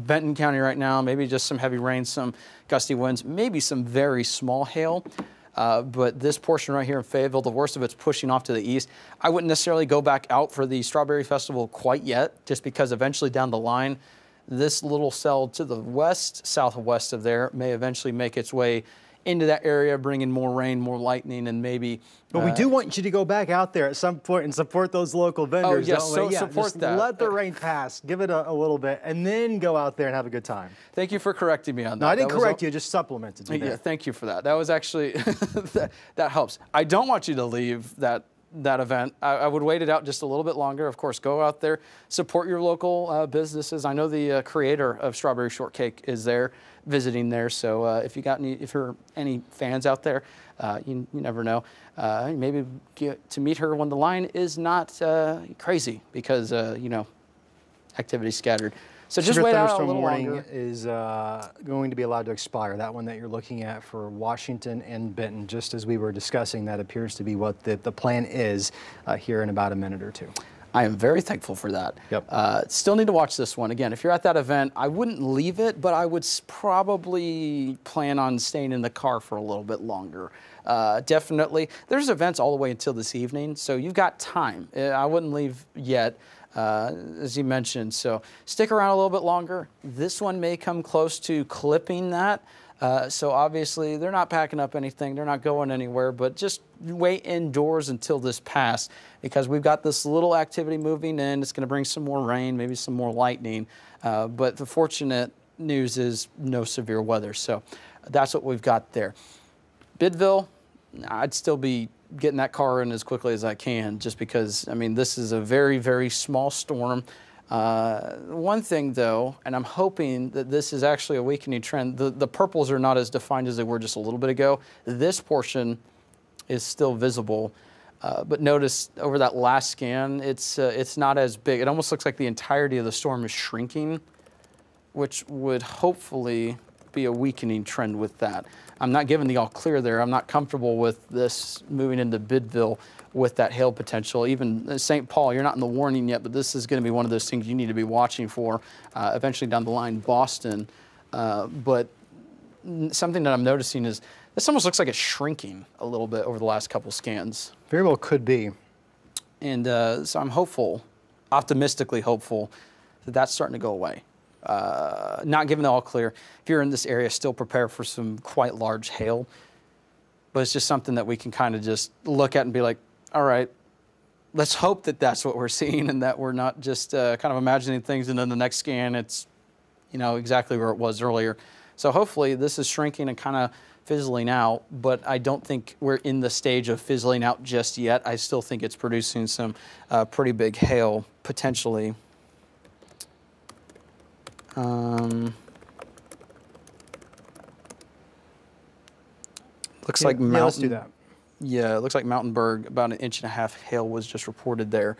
Benton County right now. Maybe just some heavy rain, some gusty winds, maybe some very small hail. But this portion right here in Fayetteville, the worst of it's pushing off to the east. I wouldn't necessarily go back out for the Strawberry Festival quite yet, just because eventually down the line, this little cell to the west, southwest of there, may eventually make its way into that area, bringing more rain, more lightning, and maybe. But we do want you to go back out there at some point and support those local vendors. Oh, yes, don't we? so support just that. Let the rain pass, give it a little bit, and then go out there and have a good time. Thank you for correcting me on that. No, I didn't correct you, I just supplemented you there. Yeah, thank you for that. That was actually, that helps. I don't want you to leave that event. I would wait it out just a little bit longer. Of course, go out there, support your local businesses. I know the creator of Strawberry Shortcake is there, visiting there. So if you're any fans out there, you never know. Maybe get to meet her when the line is not crazy because activity scattered. So just wait out a little longer. Is going to be allowed to expire. That one that you're looking at for Washington and Benton, just as we were discussing, that appears to be what the plan is here in about a minute or two. I am very thankful for that. Yep. Still need to watch this one. Again, if you're at that event, I wouldn't leave it, but I would probably plan on staying in the car for a little bit longer. Definitely. There's events all the way until this evening, so you've got time. I wouldn't leave yet. As you mentioned, so stick around a little bit longer. This one may come close to clipping that. So obviously they're not packing up anything, they're not going anywhere, but just wait indoors until this passes because we've got this little activity moving in. It's going to bring some more rain, maybe some more lightning. But the fortunate news is no severe weather. So that's what we've got there. Bidville, I'd still be getting that car in as quickly as I can just because, I mean, this is a very, very small storm. One thing though, and I'm hoping that this is actually a weakening trend, the purples are not as defined as they were just a little bit ago. This portion is still visible, but notice over that last scan, it's not as big. It almost looks like the entirety of the storm is shrinking, which would hopefully be a weakening trend with that. I'm not giving the all clear there. I'm not comfortable with this moving into Bidville with that hail potential. Even St. Paul, you're not in the warning yet, but this is going to be one of those things you need to be watching for eventually down the line, Boston. But something that I'm noticing is this almost looks like it's shrinking a little bit over the last couple scans. Very well could be. And so I'm hopeful, optimistically hopeful, that that's starting to go away. Not giving the all clear. If you're in this area, still prepare for some quite large hail. But it's just something that we can kind of just look at and be like, all right, let's hope that that's what we're seeing and that we're not just kind of imagining things and then the next scan it's, exactly where it was earlier. So hopefully this is shrinking and kind of fizzling out, but I don't think we're in the stage of fizzling out just yet. I still think it's producing some pretty big hail potentially. Looks like Mountain. Yeah, let's do that. Yeah, it looks like Mountainburg, about 1.5 inches hail was just reported there.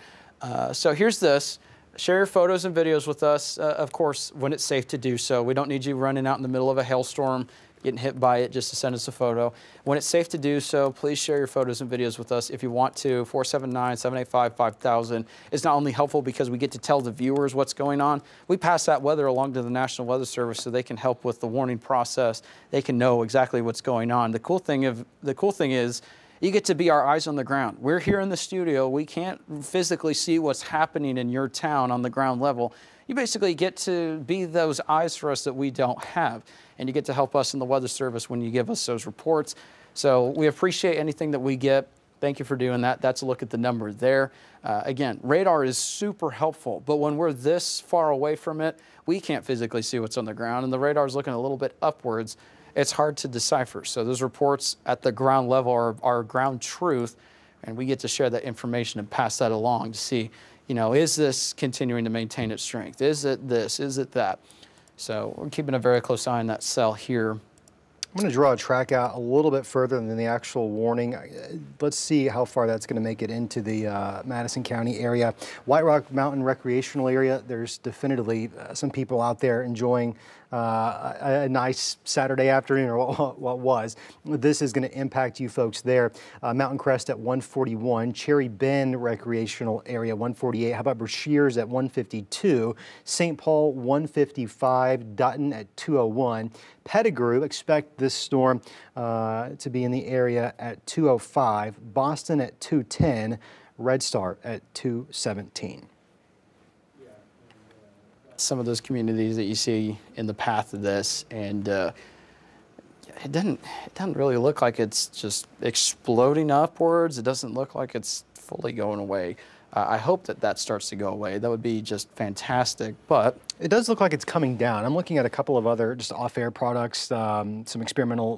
So here's this. Share your photos and videos with us, of course, when it's safe to do so. We don't need you running out in the middle of a hailstorm, getting hit by it just to send us a photo. When it's safe to do so, please share your photos and videos with us if you want to. 479-785-5000 is not only helpful because we get to tell the viewers what's going on, we pass that weather along to the National Weather Service so they can help with the warning process. They can know exactly what's going on. The cool thing is you get to be our eyes on the ground. We're here in the studio. We can't physically see what's happening in your town on the ground level. You basically get to be those eyes for us that we don't have. And you get to help us in the Weather Service when you give us those reports. So we appreciate anything that we get. Thank you for doing that. That's a look at the number there. Again, radar is super helpful, but when we're this far away from it, we can't physically see what's on the ground, and the radar is looking a little bit upwards. It's hard to decipher. So those reports at the ground level are ground truth, and we get to share that information and pass that along to see, is this continuing to maintain its strength? Is it this? Is it that? So we're keeping a very close eye on that cell here I'm going to draw a track out a little bit further than the actual warning. Let's see how far that's going to make it into the Madison County area. White Rock Mountain Recreational Area, there's definitively some people out there enjoying a nice Saturday afternoon, or what was. This is going to impact you folks there. Mountain Crest at 141, Cherry Bend Recreational Area 148. How about Brashears at 152, St. Paul 155, Dutton at 201. Pettigrew, expect this storm to be in the area at 205, Boston at 210, Red Star at 217. Some of those communities that you see in the path of this, and it doesn't really look like it's just exploding upwards. It doesn't look like it's fully going away. I hope that starts to go away. That would be just fantastic, but it does look like it's coming down. I'm looking at a couple of other just off-air products, some experimental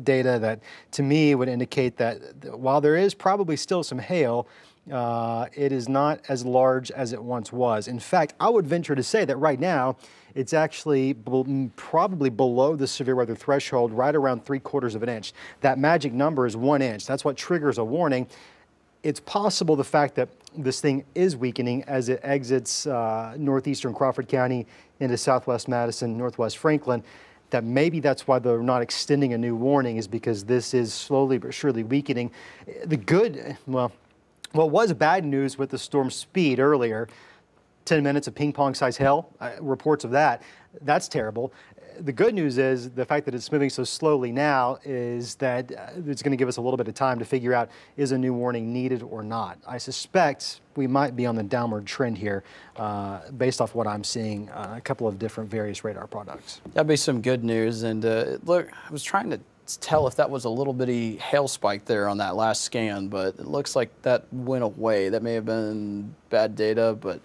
data that to me would indicate that while there is probably still some hail, it is not as large as it once was. In fact, I would venture to say that right now, it's actually probably below the severe weather threshold, right around 3/4 of an inch. That magic number is 1 inch. That's what triggers a warning. It's possible the fact that this thing is weakening as it exits northeastern Crawford County into southwest Madison, northwest Franklin, that maybe that's why they're not extending a new warning, is because this is slowly but surely weakening. The good, well, what was bad news with the storm speed earlier, 10 minutes of ping-pong-sized hail, reports of that, that's terrible. The good news is the fact that it's moving so slowly now is that it's going to give us a little bit of time to figure out, is a new warning needed or not. I suspect we might be on the downward trend here based off what I'm seeing, a couple of different various radar products. That'd be some good news. And look, I was trying to tell if that was a little bitty hail spike there on that last scan, but it looks like that went away. That may have been bad data, but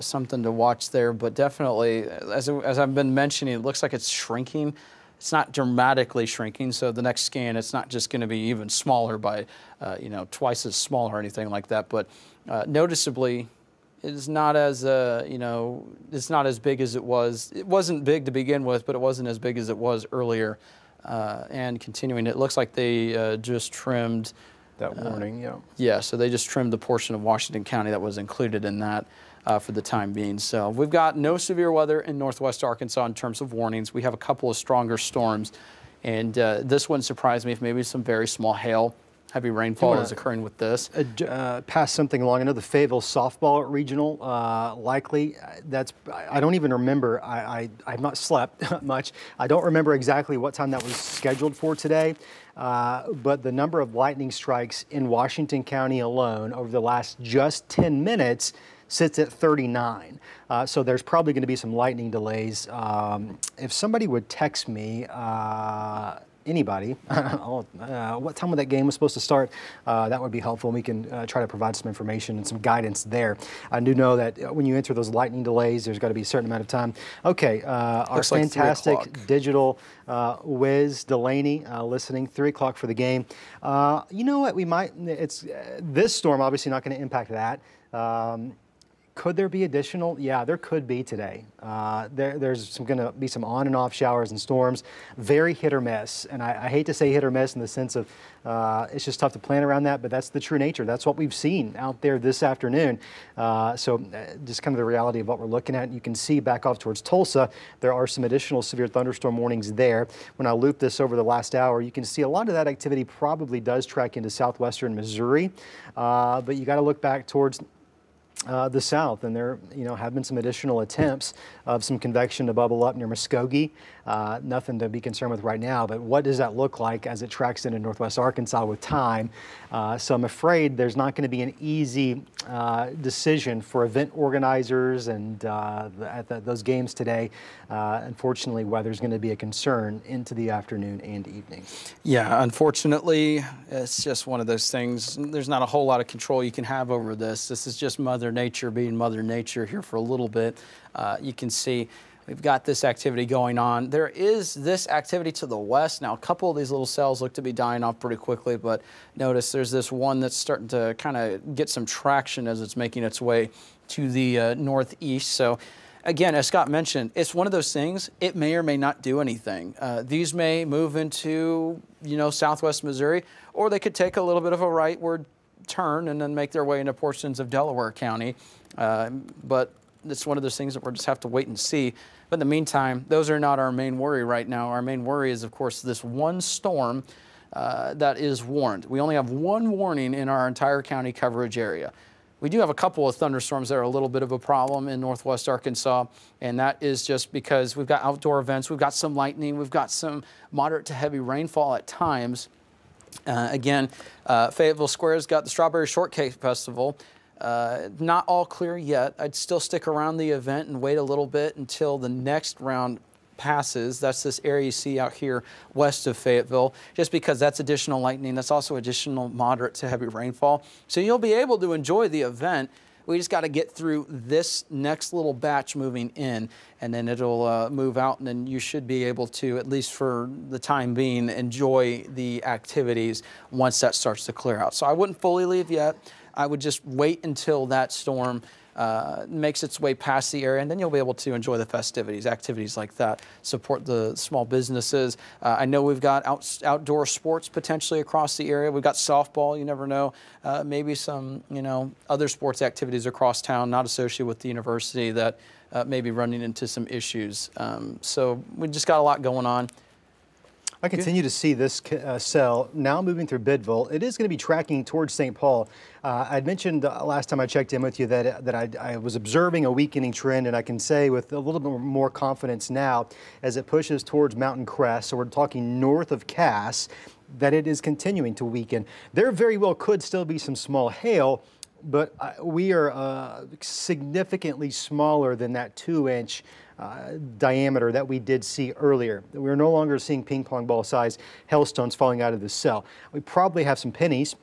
something to watch there. But definitely, as I've been mentioning, it looks like it's shrinking. It's not dramatically shrinking, so the next scan, it's not just going to be even smaller by, twice as small or anything like that, but noticeably, it's not as, it's not as big as it was. It wasn't big to begin with, but it wasn't as big as it was earlier. And continuing, it looks like they just trimmed that warning, yeah. Yeah, so they just trimmed the portion of Washington County that was included in that for the time being. So we've got no severe weather in northwest Arkansas in terms of warnings. We have a couple of stronger storms, and this wouldn't surprise me if maybe some very small hail. Heavy rainfall is occurring with this. Pass something along. I know the Fayetteville softball regional likely. I don't even remember. I've not slept much. I don't remember exactly what time that was scheduled for today. But the number of lightning strikes in Washington County alone over the last just 10 minutes sits at 39. So there's probably going to be some lightning delays. If somebody would text me, anybody, what time that game was supposed to start, that would be helpful. We can try to provide some information and some guidance there. I do know that when you enter those lightning delays, there's got to be a certain amount of time. Okay, our fantastic digital whiz, Delaney, listening, 3 o'clock for the game. You know what, we might, this storm obviously not going to impact that. Could there be additional? Yeah, there could be today. There's going to be some on and off showers and storms, very hit or miss. And I hate to say hit or miss in the sense of it's just tough to plan around that, but that's the true nature. That's what we've seen out there this afternoon. So just kind of the reality of what we're looking at. You can see back off towards Tulsa, there are some additional severe thunderstorm warnings there. When I loop this over the last hour, you can see a lot of that activity probably does track into southwestern Missouri, but you got to look back towards the south, and there have been some additional attempts of some convection to bubble up near Muskogee. Nothing to be concerned with right now, but what does that look like as it tracks into northwest Arkansas with time? So I'm afraid there's not going to be an easy decision for event organizers and at those games today. Unfortunately, weather's going to be a concern into the afternoon and evening. Yeah, unfortunately, it's just one of those things. There's not a whole lot of control you can have over this. This is just Mother Nature being Mother Nature here for a little bit. You can see we've got this activity going on. There is this activity to the west. Now, a couple of these little cells look to be dying off pretty quickly, but notice there's this one that's starting to kind of get some traction as it's making its way to the northeast. So again, as Scott mentioned, it's one of those things, it may or may not do anything. These may move into, southwest Missouri, or they could take a little bit of a rightward turn and then make their way into portions of Delaware County. But it's one of those things that we'll just have to wait and see. But in the meantime, those are not our main worry right now. Our main worry is, of course, this one storm that is warned. We only have one warning in our entire county coverage area. We do have a couple of thunderstorms that are a little bit of a problem in northwest Arkansas, and that is just because we've got outdoor events, we've got some lightning, we've got some moderate to heavy rainfall at times. Again, Fayetteville Square's got the Strawberry Shortcake Festival. Not all clear yet. I'd still stick around the event and wait a little bit until the next round passes. That's this area you see out here west of Fayetteville, just because that's additional lightning. That's also additional moderate to heavy rainfall. So you'll be able to enjoy the event. We just got to get through this next little batch moving in, and then it'll move out, and then you should be able to, at least for the time being, enjoy the activities once that starts to clear out. So I wouldn't fully leave yet. I would just wait until that storm makes its way past the area, and then you'll be able to enjoy the festivities, activities like that, support the small businesses. I know we've got outdoor sports potentially across the area. We've got softball, you never know. Maybe some, other sports activities across town not associated with the university that may be running into some issues. So we just got a lot going on. I continue to see this cell now moving through Bidville. It is going to be tracking towards St. Paul. I'd mentioned last time I checked in with you that I was observing a weakening trend, and I can say with a little bit more confidence now as it pushes towards Mountain Crest, so we're talking north of Cass, that it is continuing to weaken. There very well could still be some small hail, but we are significantly smaller than that 2-inch diameter that we did see earlier. We're no longer seeing ping pong ball size hailstones falling out of the cell. We probably have some pennies.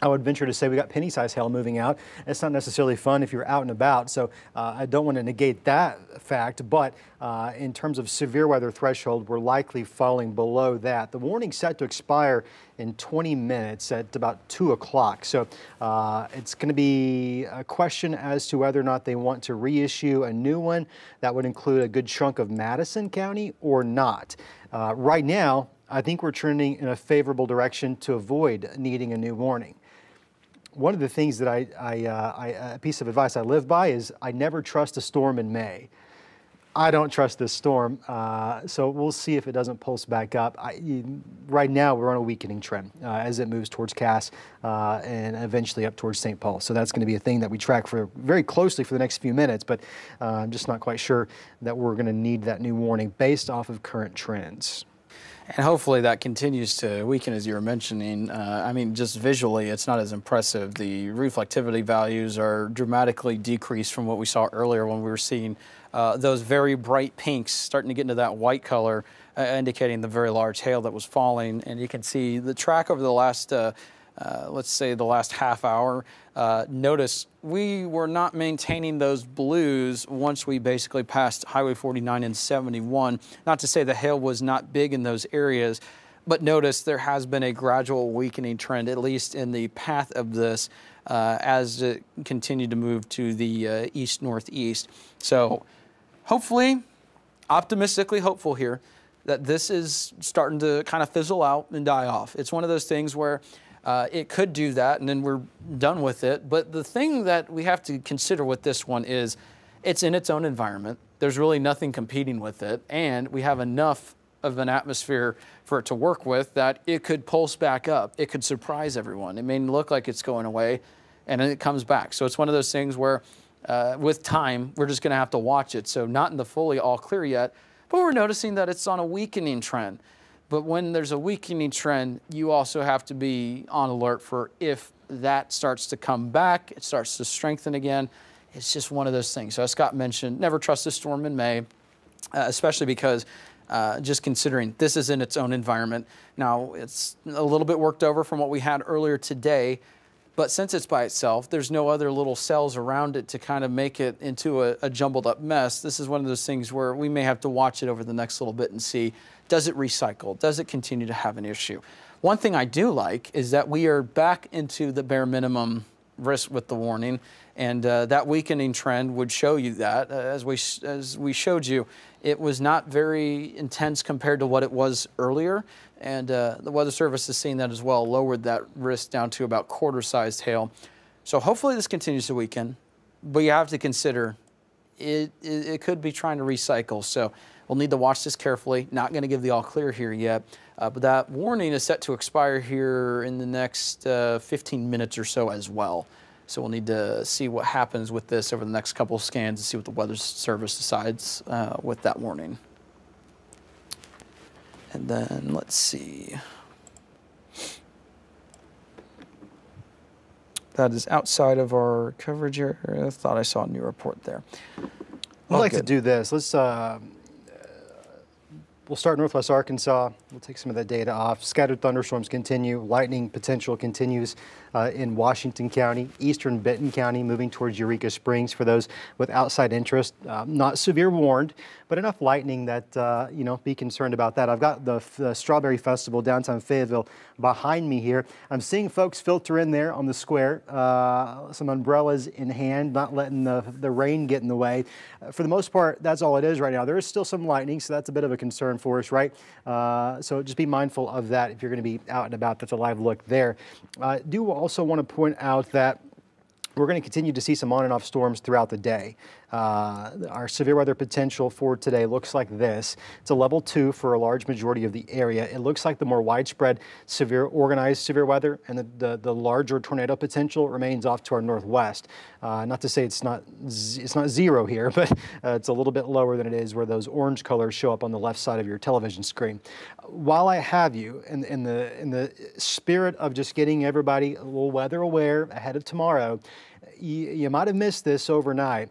I would venture to say we got penny-sized hail moving out. It's not necessarily fun if you're out and about, so I don't want to negate that fact, but in terms of severe weather threshold, we're likely falling below that. The warning's set to expire in 20 minutes at about 2 o'clock, so it's going to be a question as to whether or not they want to reissue a new one that would include a good chunk of Madison County or not. Right now, I think we're trending in a favorable direction to avoid needing a new warning. One of the things that a piece of advice I live by is I never trust a storm in May. I don't trust this storm, so we'll see if it doesn't pulse back up. Right now, we're on a weakening trend as it moves towards Cass and eventually up towards St. Paul. So that's going to be a thing that we track for very closely for the next few minutes, but I'm just not quite sure that we're going to need that new warning based off of current trends. And hopefully that continues to weaken, as you were mentioning. I mean, just visually, it's not as impressive. The reflectivity values are dramatically decreased from what we saw earlier when we were seeing those very bright pinks starting to get into that white color, indicating the very large hail that was falling. And you can see the track over the last, let's say the last half hour. Notice we were not maintaining those blues once we basically passed Highway 49 and 71. Not to say the hail was not big in those areas, but notice there has been a gradual weakening trend, at least in the path of this, as it continued to move to the east-northeast. So hopefully, optimistically hopeful here, that this is starting to kind of fizzle out and die off. It's one of those things where it could do that, and then we're done with it. But the thing that we have to consider with this one is it's in its own environment. There's really nothing competing with it, and we have enough of an atmosphere for it to work with that it could pulse back up. It could surprise everyone. It may look like it's going away, and then it comes back. So it's one of those things where with time, we're just going to have to watch it. So not in the fully all clear yet, but we're noticing that it's on a weakening trend. But when there's a weakening trend, you also have to be on alert for if that starts to come back, it starts to strengthen again. It's just one of those things. So as Scott mentioned, never trust a storm in May, especially because just considering this is in its own environment. Now, it's a little bit worked over from what we had earlier today, but since it's by itself, there's no other little cells around it to kind of make it into a jumbled up mess. This is one of those things where we may have to watch it over the next little bit and see, does it recycle? Does it continue to have an issue? One thing I do like is that we are back into the bare minimum risk with the warning. And that weakening trend would show you that. As we showed you, it was not very intense compared to what it was earlier. And the Weather Service has seen that as well, lowered that risk down to about quarter-sized hail. So hopefully this continues to weaken, but you have to consider it could be trying to recycle. So we'll need to watch this carefully. Not going to give the all clear here yet, but that warning is set to expire here in the next 15 minutes or so as well. So we'll need to see what happens with this over the next couple of scans and see what the Weather Service decides with that warning. And then let's see. That is outside of our coverage area. I thought I saw a new report there. I'd like to do this. Let's we'll start Northwest Arkansas. We'll take some of that data off. Scattered thunderstorms continue. Lightning potential continues in Washington County, eastern Benton County, moving towards Eureka Springs for those with outside interest. Not severe warned, but enough lightning that, you know, be concerned about that. I've got the Strawberry Festival downtown Fayetteville behind me here. I'm seeing folks filter in there on the square, some umbrellas in hand, not letting the rain get in the way. For the most part, that's all it is right now. There is still some lightning, so that's a bit of a concern for us, right? So just be mindful of that if you're going to be out and about. That's a live look there. Do also want to point out that we're going to continue to see some on and off storms throughout the day. Our severe weather potential for today looks like this. It's a level 2 for a large majority of the area. It looks like the more widespread organized severe weather and the larger tornado potential remains off to our northwest. Not to say it's not zero here, but it's a little bit lower than it is where those orange colors show up on the left side of your television screen. While I have you, in the spirit of just getting everybody a little weather aware ahead of tomorrow, you might have missed this overnight.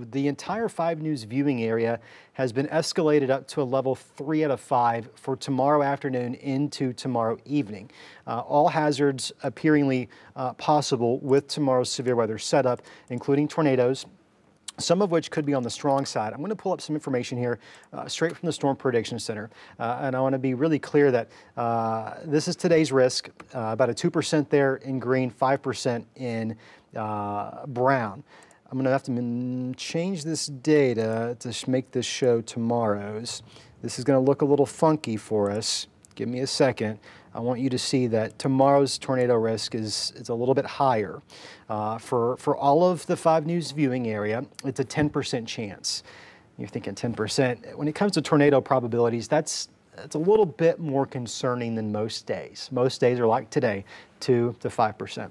The entire 5 News viewing area has been escalated up to a level 3 out of 5 for tomorrow afternoon into tomorrow evening. All hazards appearingly possible with tomorrow's severe weather setup, including tornadoes, some of which could be on the strong side. I'm going to pull up some information here straight from the Storm Prediction Center. And I want to be really clear that this is today's risk, about a 2% there in green, 5% in brown. I'm going to have to change this data to make this show tomorrow's. This is going to look a little funky for us. Give me a second. I want you to see that tomorrow's tornado risk is a little bit higher. For all of the 5 News viewing area, it's a 10% chance. You're thinking 10%. When it comes to tornado probabilities, it's a little bit more concerning than most days. Most days are like today, 2 to 5%.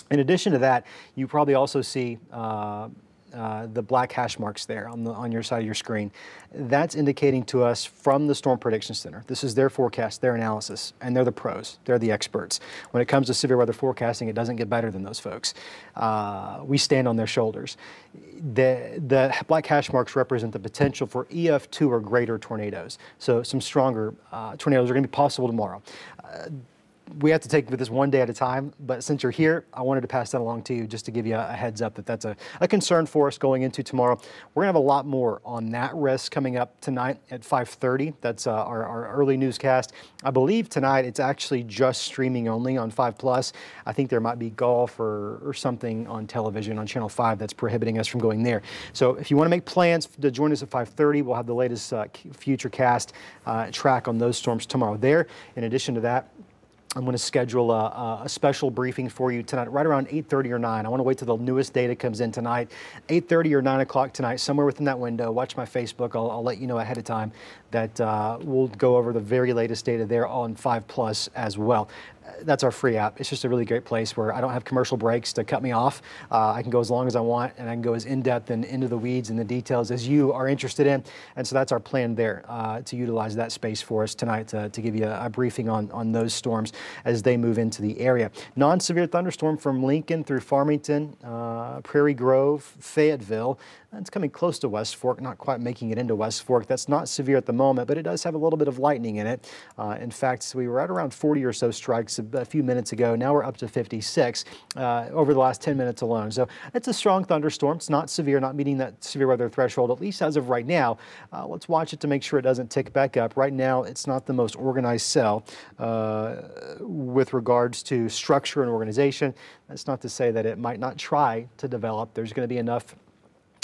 In addition to that, you probably also see the black hash marks there on your side of your screen. That's indicating to us from the Storm Prediction Center. This is their forecast, their analysis, and they're the pros. They're the experts. When it comes to severe weather forecasting, it doesn't get better than those folks. We stand on their shoulders. The black hash marks represent the potential for EF2 or greater tornadoes. So some stronger tornadoes are going to be possible tomorrow. We have to take this one day at a time, but since you're here, I wanted to pass that along to you just to give you a heads up that that's a concern for us going into tomorrow. We're gonna have a lot more on that risk coming up tonight at 5:30. That's our early newscast. I believe tonight it's actually just streaming only on 5+. I think there might be golf or something on television on Channel 5 that's prohibiting us from going there. So if you wanna make plans to join us at 5:30, we'll have the latest future cast track on those storms tomorrow there. In addition to that, I'm going to schedule a special briefing for you tonight, right around 8:30 or 9. I want to wait till the newest data comes in tonight. 8:30 or 9 o'clock tonight, somewhere within that window. Watch my Facebook. I'll let you know ahead of time that we'll go over the very latest data there on 5+ as well. That's our free app. It's just a really great place where I don't have commercial breaks to cut me off. I can go as long as I want, and I can go as in-depth and into the weeds and the details as you are interested in. And so that's our plan there, to utilize that space for us tonight to give you a briefing on those storms as they move into the area. Non-severe thunderstorm from Lincoln through Farmington, Prairie Grove, Fayetteville. It's coming close to West Fork, not quite making it into West Fork. That's not severe at the moment, but it does have a little bit of lightning in it. In fact, we were at around 40 or so strikes a few minutes ago. Now we're up to 56 over the last 10 minutes alone. So it's a strong thunderstorm. It's not severe, not meeting that severe weather threshold, at least as of right now. Let's watch it to make sure it doesn't tick back up. Right now, it's not the most organized cell with regards to structure and organization. That's not to say that it might not try to to develop. There's going to be enough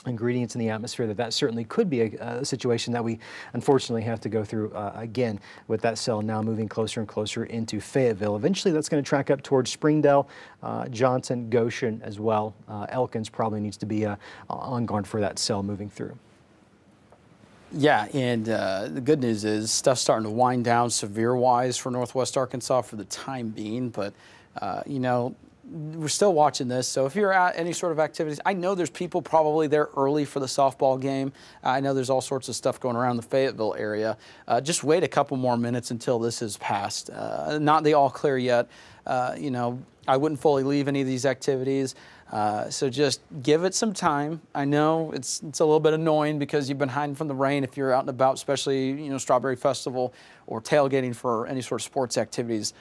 ingredients in the atmosphere that certainly could be a situation that we unfortunately have to go through again, with that cell now moving closer and closer into Fayetteville. Eventually that's going to track up towards Springdale, Johnson, Goshen as well. Elkins probably needs to be on guard for that cell moving through. Yeah, and the good news is stuff's starting to wind down severe-wise for Northwest Arkansas for the time being, but you know, we're still watching this, so if you're at any sort of activities, I know there's people probably there early for the softball game. I know there's all sorts of stuff going around the Fayetteville area. Just wait a couple more minutes until this is passed. Not the all clear yet. You know, I wouldn't fully leave any of these activities. So just give it some time. I know it's a little bit annoying because you've been hiding from the rain if you're out and about, especially, you know, Strawberry Festival or tailgating for any sort of sports activities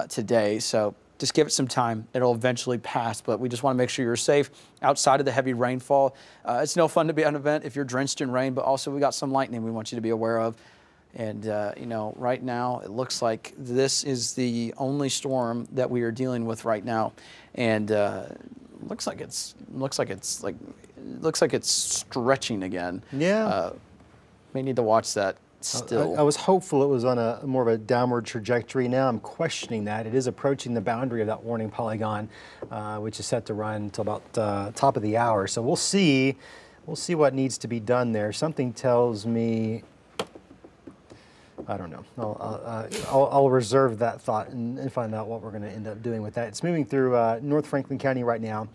today. So just give it some time. It'll eventually pass, but we just want to make sure you're safe outside of the heavy rainfall. It's no fun to be at an event if you're drenched in rain, but also we got some lightning we want you to be aware of. And, you know, right now it looks like this is the only storm that we are dealing with right now. And looks like it's stretching again. Yeah. May need to watch that still. I was hopeful it was on a more of a downward trajectory. Now I'm questioning that. It is approaching the boundary of that warning polygon, which is set to run until about top of the hour. So we'll see what needs to be done there. Something tells me, I don't know. I'll reserve that thought and find out what we're going to end up doing with that. It's moving through North Franklin County right now.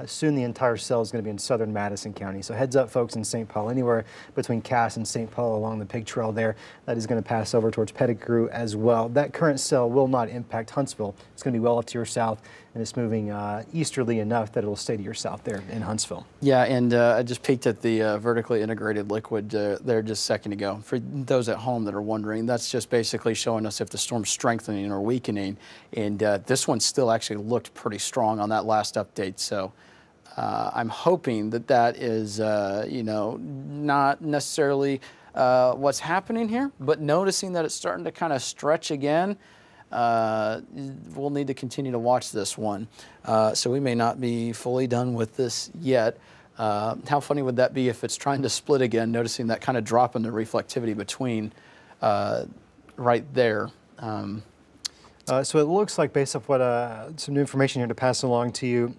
Soon the entire cell is going to be in southern Madison County. So heads up, folks, in St. Paul, anywhere between Cass and St. Paul along the Pig Trail there, that is going to pass over towards Pettigrew as well. That current cell will not impact Huntsville. It's going to be well off to your south, and it's moving easterly enough that it'll stay to your south there in Huntsville. Yeah, and I just peeked at the vertically integrated liquid there just a second ago. For those at home that are wondering, that's just basically showing us if the storm's strengthening or weakening. And this one still actually looked pretty strong on that last update. So I'm hoping that that is, you know, not necessarily what's happening here, but noticing that it's starting to kind of stretch again. We'll need to continue to watch this one. So we may not be fully done with this yet. How funny would that be if it's trying to split again, noticing that kind of drop in the reflectivity between right there. So it looks like, based off what some new information here to pass along to you,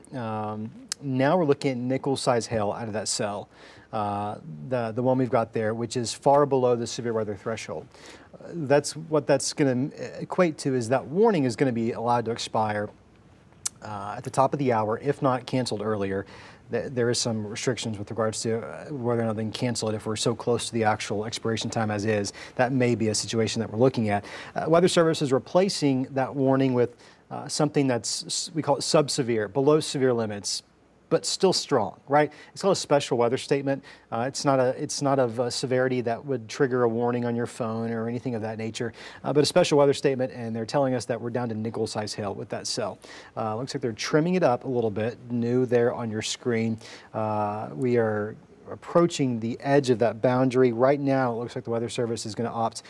now we're looking at nickel-size hail out of that cell, the one we've got there, which is far below the severe weather threshold. That's what that's going to equate to, is that warning is going to be allowed to expire at the top of the hour, if not canceled earlier. There is some restrictions with regards to whether or not they can cancel it if we're so close to the actual expiration time as is. That may be a situation that we're looking at. Weather Service is replacing that warning with something that's, we call it sub-severe, below severe limits, but still strong, right? It's called a special weather statement. It's not of a severity that would trigger a warning on your phone or anything of that nature, but a special weather statement, and they're telling us that we're down to nickel-size hail with that cell. Looks like they're trimming it up a little bit, new there on your screen. We are approaching the edge of that boundary. Right now, it looks like the Weather Service is going to opt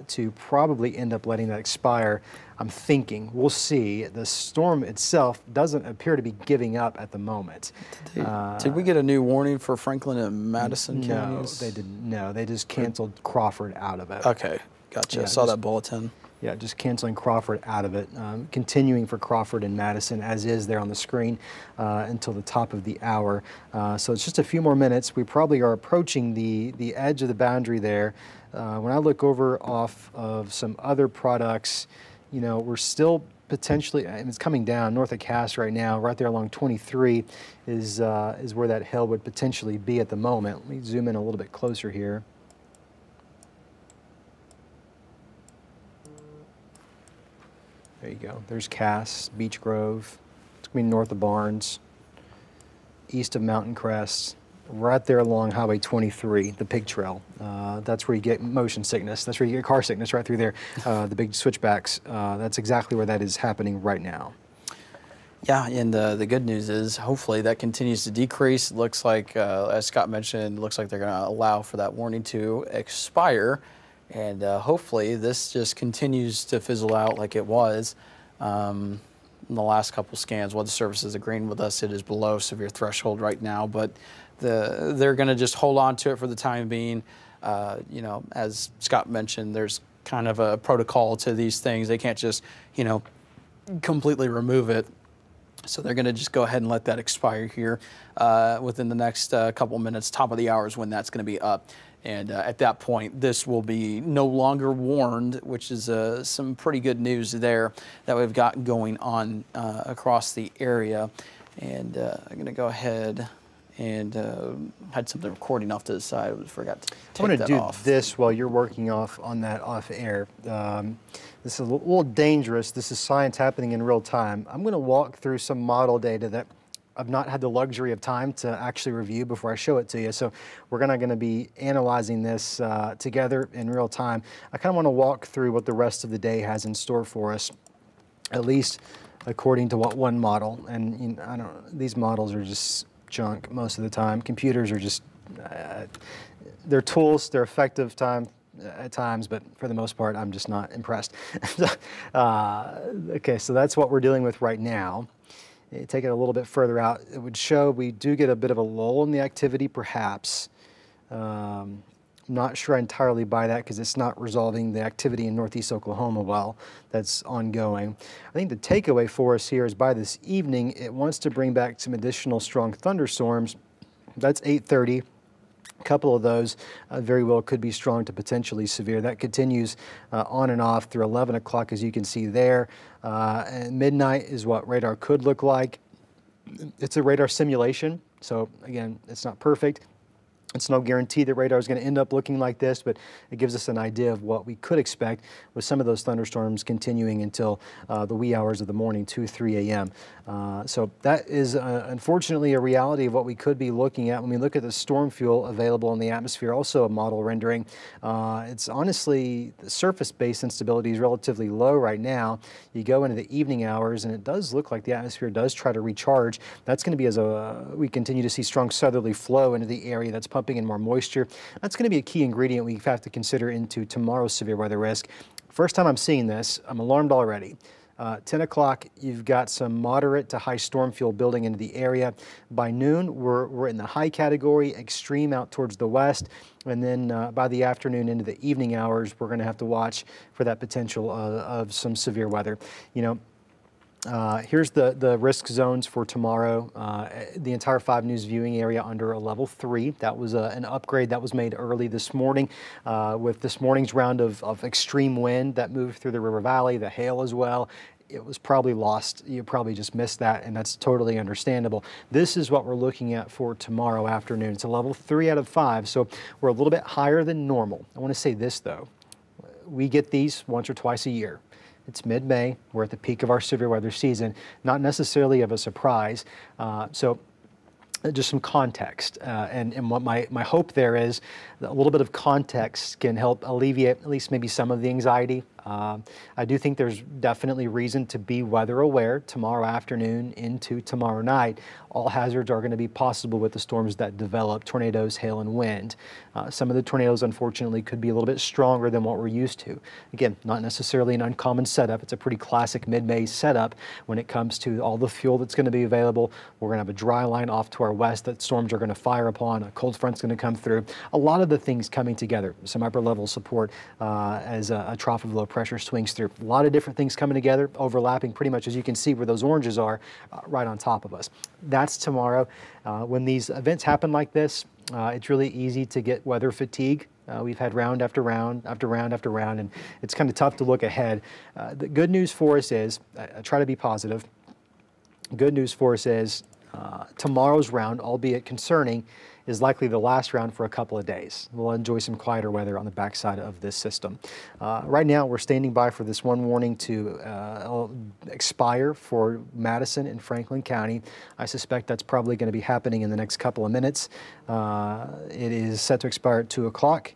to probably end up letting that expire. I'm thinking, we'll see. The storm itself doesn't appear to be giving up at the moment. Did we get a new warning for Franklin and Madison counties? No, they didn't. No, they just canceled Crawford out of it. Okay, gotcha. Yeah, saw that bulletin. Yeah, just canceling Crawford out of it. Continuing for Crawford and Madison as is there on the screen until the top of the hour. So it's just a few more minutes. We probably are approaching the edge of the boundary there. When I look over off of some other products, you know, we're still potentially, and it's coming down north of Cass right now, right there along 23 is where that hill would potentially be at the moment. Let me zoom in a little bit closer here. There you go. There's Cass, Beech Grove. It's going to be north of Barnes, east of Mountain Crest, right there along Highway 23, the Pig Trail. That's where you get motion sickness. That's where you get car sickness, right through there. The big switchbacks. That's exactly where that is happening right now. Yeah, and the good news is hopefully that continues to decrease. It looks like, as Scott mentioned, it looks like they're going to allow for that warning to expire. And hopefully this just continues to fizzle out like it was. in the last couple scans. Weather Service is agreeing with us. It is below severe threshold right now, but they're going to just hold on to it for the time being. You know, as Scott mentioned, there's kind of a protocol to these things. They can't just, you know, completely remove it. So they're going to just go ahead and let that expire here within the next couple minutes. Top of the hour is when that's going to be up. And at that point, this will be no longer warned, which is some pretty good news there that we've got going on across the area. And I'm going to go ahead and had something recording off to the side. I forgot to take that off. I'm going to do this while you're working on that off air. This is a little dangerous. This is science happening in real time. I'm going to walk through some model data that I've not had the luxury of time to actually review before I show it to you. So we're going to be analyzing this together in real time. I kind of want to walk through what the rest of the day has in store for us, at least according to what one model. And you know, I don't. These models are just junk most of the time. Computers are just they're tools. They're effective at times, but for the most part, I'm just not impressed. Okay, so that's what we're dealing with right now. Take it a little bit further out, it would show we do get a bit of a lull in the activity, perhaps. I'm not sure I entirely buy that because it's not resolving the activity in northeast Oklahoma well. That's ongoing. I think the takeaway for us here is by this evening, it wants to bring back some additional strong thunderstorms. That's 8:30. A couple of those very well could be strong to potentially severe. That continues on and off through 11 o'clock, as you can see there. And midnight is what radar could look like. It's a radar simulation, so again, it's not perfect. It's no guarantee that radar is going to end up looking like this, but it gives us an idea of what we could expect with some of those thunderstorms continuing until the wee hours of the morning, 2, 3 a.m. So that is unfortunately a reality of what we could be looking at when we look at the storm fuel available in the atmosphere, also a model rendering. It's honestly, the surface-based instability is relatively low right now. You go into the evening hours and it does look like the atmosphere does try to recharge. That's going to be as we continue to see strong southerly flow into the area that's pumping in more moisture. That's going to be a key ingredient we have to consider into tomorrow's severe weather risk. First time I'm seeing this, I'm alarmed already. 10 o'clock, you've got some moderate to high storm fuel building into the area. By noon, we're in the high category, extreme out towards the west. And then by the afternoon into the evening hours, we're going to have to watch for that potential of some severe weather. You know, here's the risk zones for tomorrow. The entire 5 News viewing area under a level 3. That was an upgrade that was made early this morning with this morning's round of extreme wind that moved through the river valley, the hail as well. It was probably lost. You probably just missed that, and that's totally understandable. This is what we're looking at for tomorrow afternoon. It's a level 3 out of 5, so we're a little bit higher than normal. I want to say this, though. We get these once or twice a year. It's mid-May. We're at the peak of our severe weather season, not necessarily of a surprise. So just some context. And what my hope there is that a little bit of context can help alleviate at least maybe some of the anxiety. I do think there's definitely reason to be weather aware tomorrow afternoon into tomorrow night. All hazards are going to be possible with the storms that develop, tornadoes, hail, and wind. Some of the tornadoes, unfortunately, could be a little bit stronger than what we're used to. Again, not necessarily an uncommon setup. It's a pretty classic mid-May setup when it comes to all the fuel that's going to be available. We're going to have a dry line off to our west that storms are going to fire upon. A cold front's going to come through. A lot of the things coming together. Some upper level support as a trough of low pressure swings through. A lot of different things coming together, overlapping pretty much, as you can see where those oranges are right on top of us. That's tomorrow. When these events happen like this, it's really easy to get weather fatigue. We've had round after round after round after round, and it's kind of tough to look ahead. The good news for us is, I try to be positive, good news for us is tomorrow's round, albeit concerning, is likely the last round for a couple of days. We'll enjoy some quieter weather on the backside of this system. Right now, we're standing by for this one warning to expire for Madison and Franklin County. I suspect that's probably going to be happening in the next couple of minutes. It is set to expire at 2 o'clock.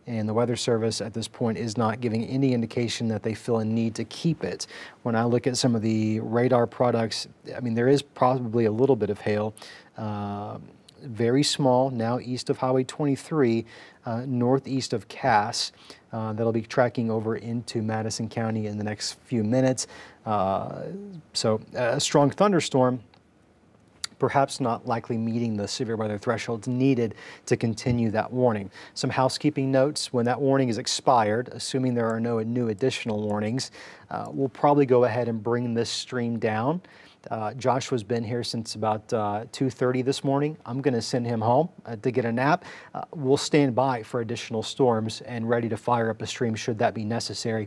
And the Weather Service at this point is not giving any indication that they feel a need to keep it. When I look at some of the radar products, I mean, there is probably a little bit of hail. very small, now east of Highway 23, northeast of Cass. That'll be tracking over into Madison County in the next few minutes. So a strong thunderstorm, perhaps not likely meeting the severe weather thresholds needed to continue that warning. Some housekeeping notes: when that warning is expired, assuming there are no new additional warnings, we'll probably go ahead and bring this stream down. Joshua's been here since about 2:30 this morning. I'm going to send him home to get a nap. We'll stand by for additional storms and ready to fire up a stream should that be necessary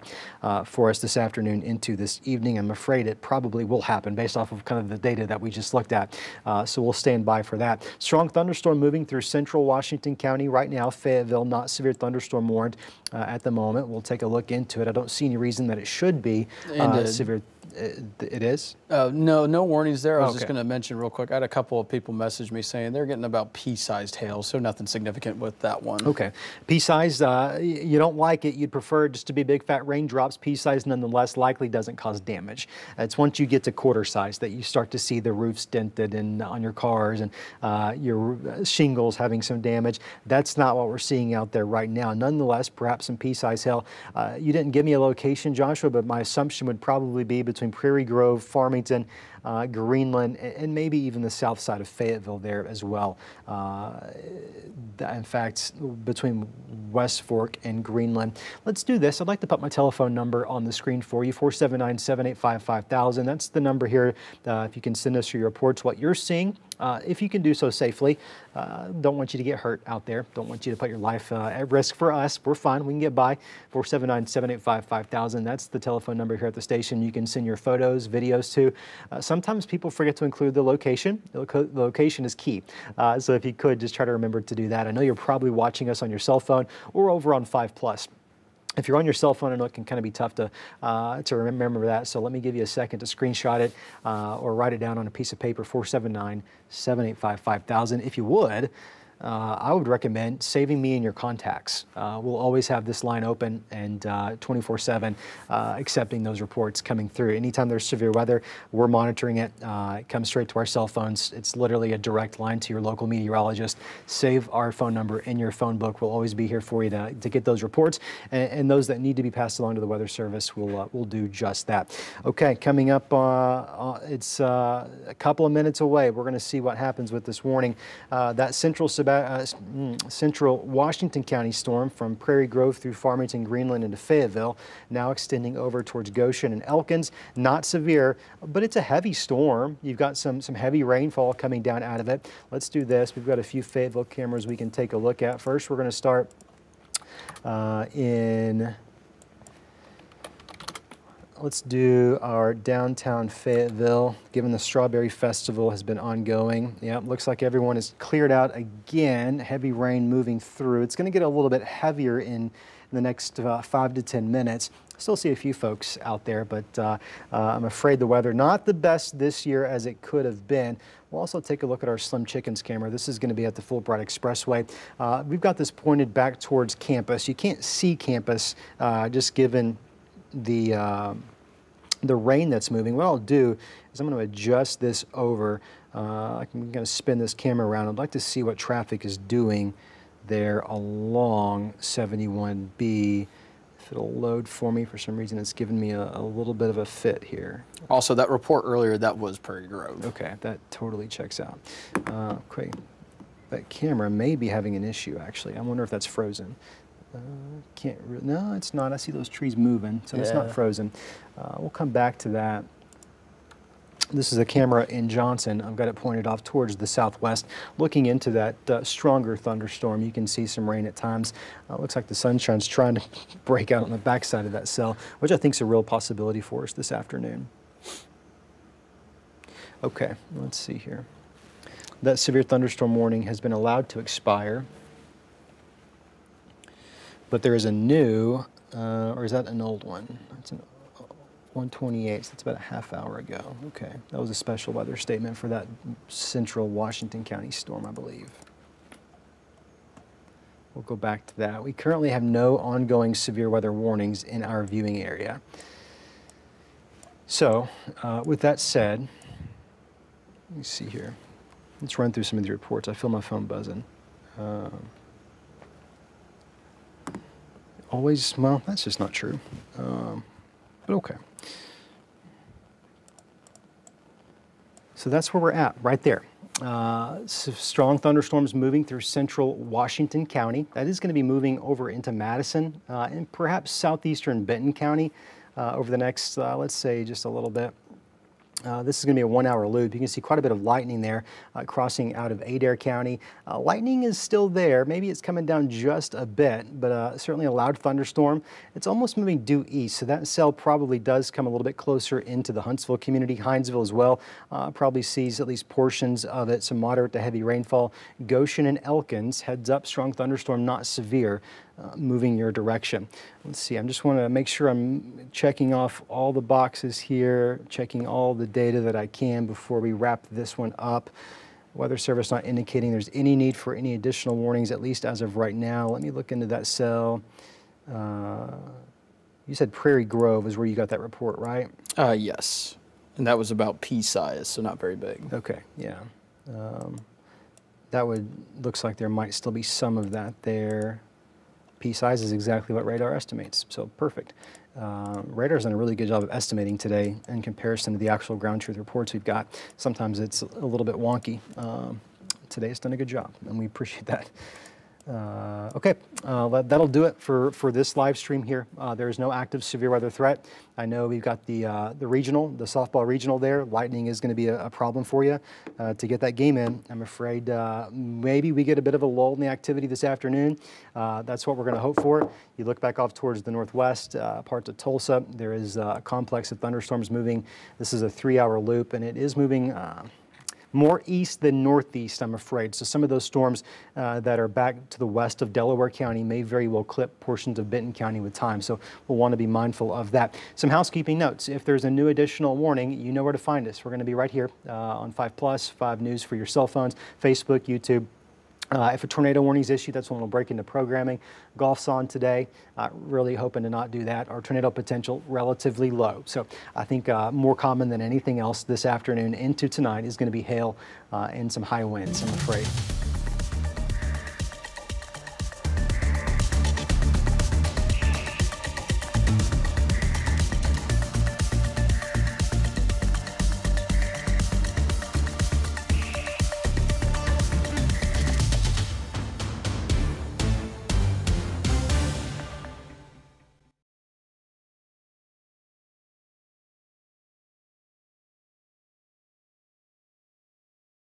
for us this afternoon into this evening. I'm afraid it probably will happen based off of kind of the data that we just looked at. So we'll stand by for that. Strong thunderstorm moving through central Washington County right now. Fayetteville, not severe thunderstorm warned at the moment. We'll take a look into it. I don't see any reason that it should be severe. It is? No warnings there. I was just going to mention real quick, I had a couple of people message me saying they're getting about pea-sized hail, so nothing significant with that one. Okay. Pea-sized, you don't like it. You'd prefer it just to be big fat raindrops. Pea-sized nonetheless likely doesn't cause damage. It's once you get to quarter size that you start to see the roofs dented and on your cars and your shingles having some damage. That's not what we're seeing out there right now. Nonetheless, perhaps some pea-sized hail. You didn't give me a location, Joshua, but my assumption would probably be between Prairie Grove, Farmington, Greenland, and maybe even the south side of Fayetteville there as well. In fact, between West Fork and Greenland. Let's do this. I'd like to put my telephone number on the screen for you, 479-785-5000. That's the number here. If you can send us your reports, what you're seeing. If you can do so safely. Don't want you to get hurt out there. Don't want you to put your life at risk for us. We're fine. We can get by. 479-785-5000. That's the telephone number here at the station. You can send your photos, videos to. Sometimes people forget to include the location. The location is key. So if you could, just try to remember to do that. I know you're probably watching us on your cell phone or over on 5+. If you're on your cell phone, I know it can kind of be tough to remember that. So let me give you a second to screenshot it or write it down on a piece of paper, 479-785-5000. If you would, I would recommend saving me in your contacts. We'll always have this line open and 24/7 accepting those reports coming through. Anytime there's severe weather, we're monitoring it. It comes straight to our cell phones. It's literally a direct line to your local meteorologist. Save our phone number in your phone book. We'll always be here for you to get those reports, and those that need to be passed along to the Weather Service will do just that. Okay, coming up, it's a couple of minutes away. We're going to see what happens with this warning. That central Washington County storm from Prairie Grove through Farmington, Greenland into Fayetteville, now extending over towards Goshen and Elkins. Not severe, but it's a heavy storm. You've got some heavy rainfall coming down out of it. Let's do this. We've got a few Fayetteville cameras we can take a look at. First, we're going to start let's do our downtown Fayetteville, given the Strawberry Festival has been ongoing. Yeah, looks like everyone is cleared out again. Heavy rain moving through. It's going to get a little bit heavier in the next 5 to 10 minutes. Still see a few folks out there, but I'm afraid the weather not the best this year as it could have been. We'll also take a look at our Slim Chickens camera. This is going to be at the Fulbright Expressway. We've got this pointed back towards campus. You can't see campus just given the rain that's moving. What I'll do is I'm going to adjust this over. I'm going to spin this camera around. I'd like to see what traffic is doing there along 71B. If it'll load for me, for some reason it's giving me a little bit of a fit here. Also, that report earlier, that was Prairie Grove. Okay, that totally checks out. Okay, that camera may be having an issue actually. I wonder if that's frozen. No, it's not. I see those trees moving, so it's not frozen. We'll come back to that. This is a camera in Johnson. I've got it pointed off towards the southwest. Looking into that stronger thunderstorm, you can see some rain at times. Looks like the sunshine's trying to break out on the backside of that cell, which I think is a real possibility for us this afternoon. Okay, let's see here. That severe thunderstorm warning has been allowed to expire. But there is a new, or is that an old one? It's an 128, so that's about a half hour ago. Okay, that was a special weather statement for that central Washington County storm, I believe. We'll go back to that. We currently have no ongoing severe weather warnings in our viewing area. So, with that said, let me see here. Let's run through some of the reports. I feel my phone buzzing. Always, well, that's just not true. But okay. So that's where we're at, right there. Strong thunderstorms moving through central Washington County. That is going to be moving over into Madison and perhaps southeastern Benton County over the next, let's say, just a little bit. This is going to be a 1-hour loop. You can see quite a bit of lightning there crossing out of Adair County. Lightning is still there. Maybe it's coming down just a bit, but certainly a loud thunderstorm. It's almost moving due east, so that cell probably does come a little bit closer into the Huntsville community. Hinesville as well probably sees at least portions of it, some moderate to heavy rainfall. Goshen and Elkins, heads up, strong thunderstorm, not severe. Moving your direction. Let's see, I just want to make sure I'm checking off all the boxes here, checking all the data that I can before we wrap this one up. Weather Service not indicating there's any need for any additional warnings, at least as of right now. Let me look into that cell. You said Prairie Grove is where you got that report, right? Yes, and that was about pea size, so not very big. Okay, yeah. That looks like there might still be some of that there. Pea size is exactly what radar estimates, so perfect. Radar's done a really good job of estimating today in comparison to the actual ground truth reports we've got. Sometimes it's a little bit wonky. Today it's done a good job, and we appreciate that. Okay, that'll do it for this live stream here. There is no active severe weather threat. I know we've got the regional, the softball regional there. Lightning is going to be a problem for you to get that game in. I'm afraid maybe we get a bit of a lull in the activity this afternoon. That's what we're going to hope for. You look back off towards the northwest, parts of Tulsa. There is a complex of thunderstorms moving. This is a 3-hour loop, and it is moving more east than northeast, I'm afraid. So some of those storms that are back to the west of Delaware County may very well clip portions of Benton County with time. So we'll want to be mindful of that. Some housekeeping notes. If there's a new additional warning, you know where to find us. We're going to be right here on 5+, 5 News for your cell phones, Facebook, YouTube. If a tornado warning is issued, that's when we'll break into programming. Golf's on today. Really hoping to not do that. Our tornado potential relatively low. So I think more common than anything else this afternoon into tonight is going to be hail and some high winds, I'm afraid.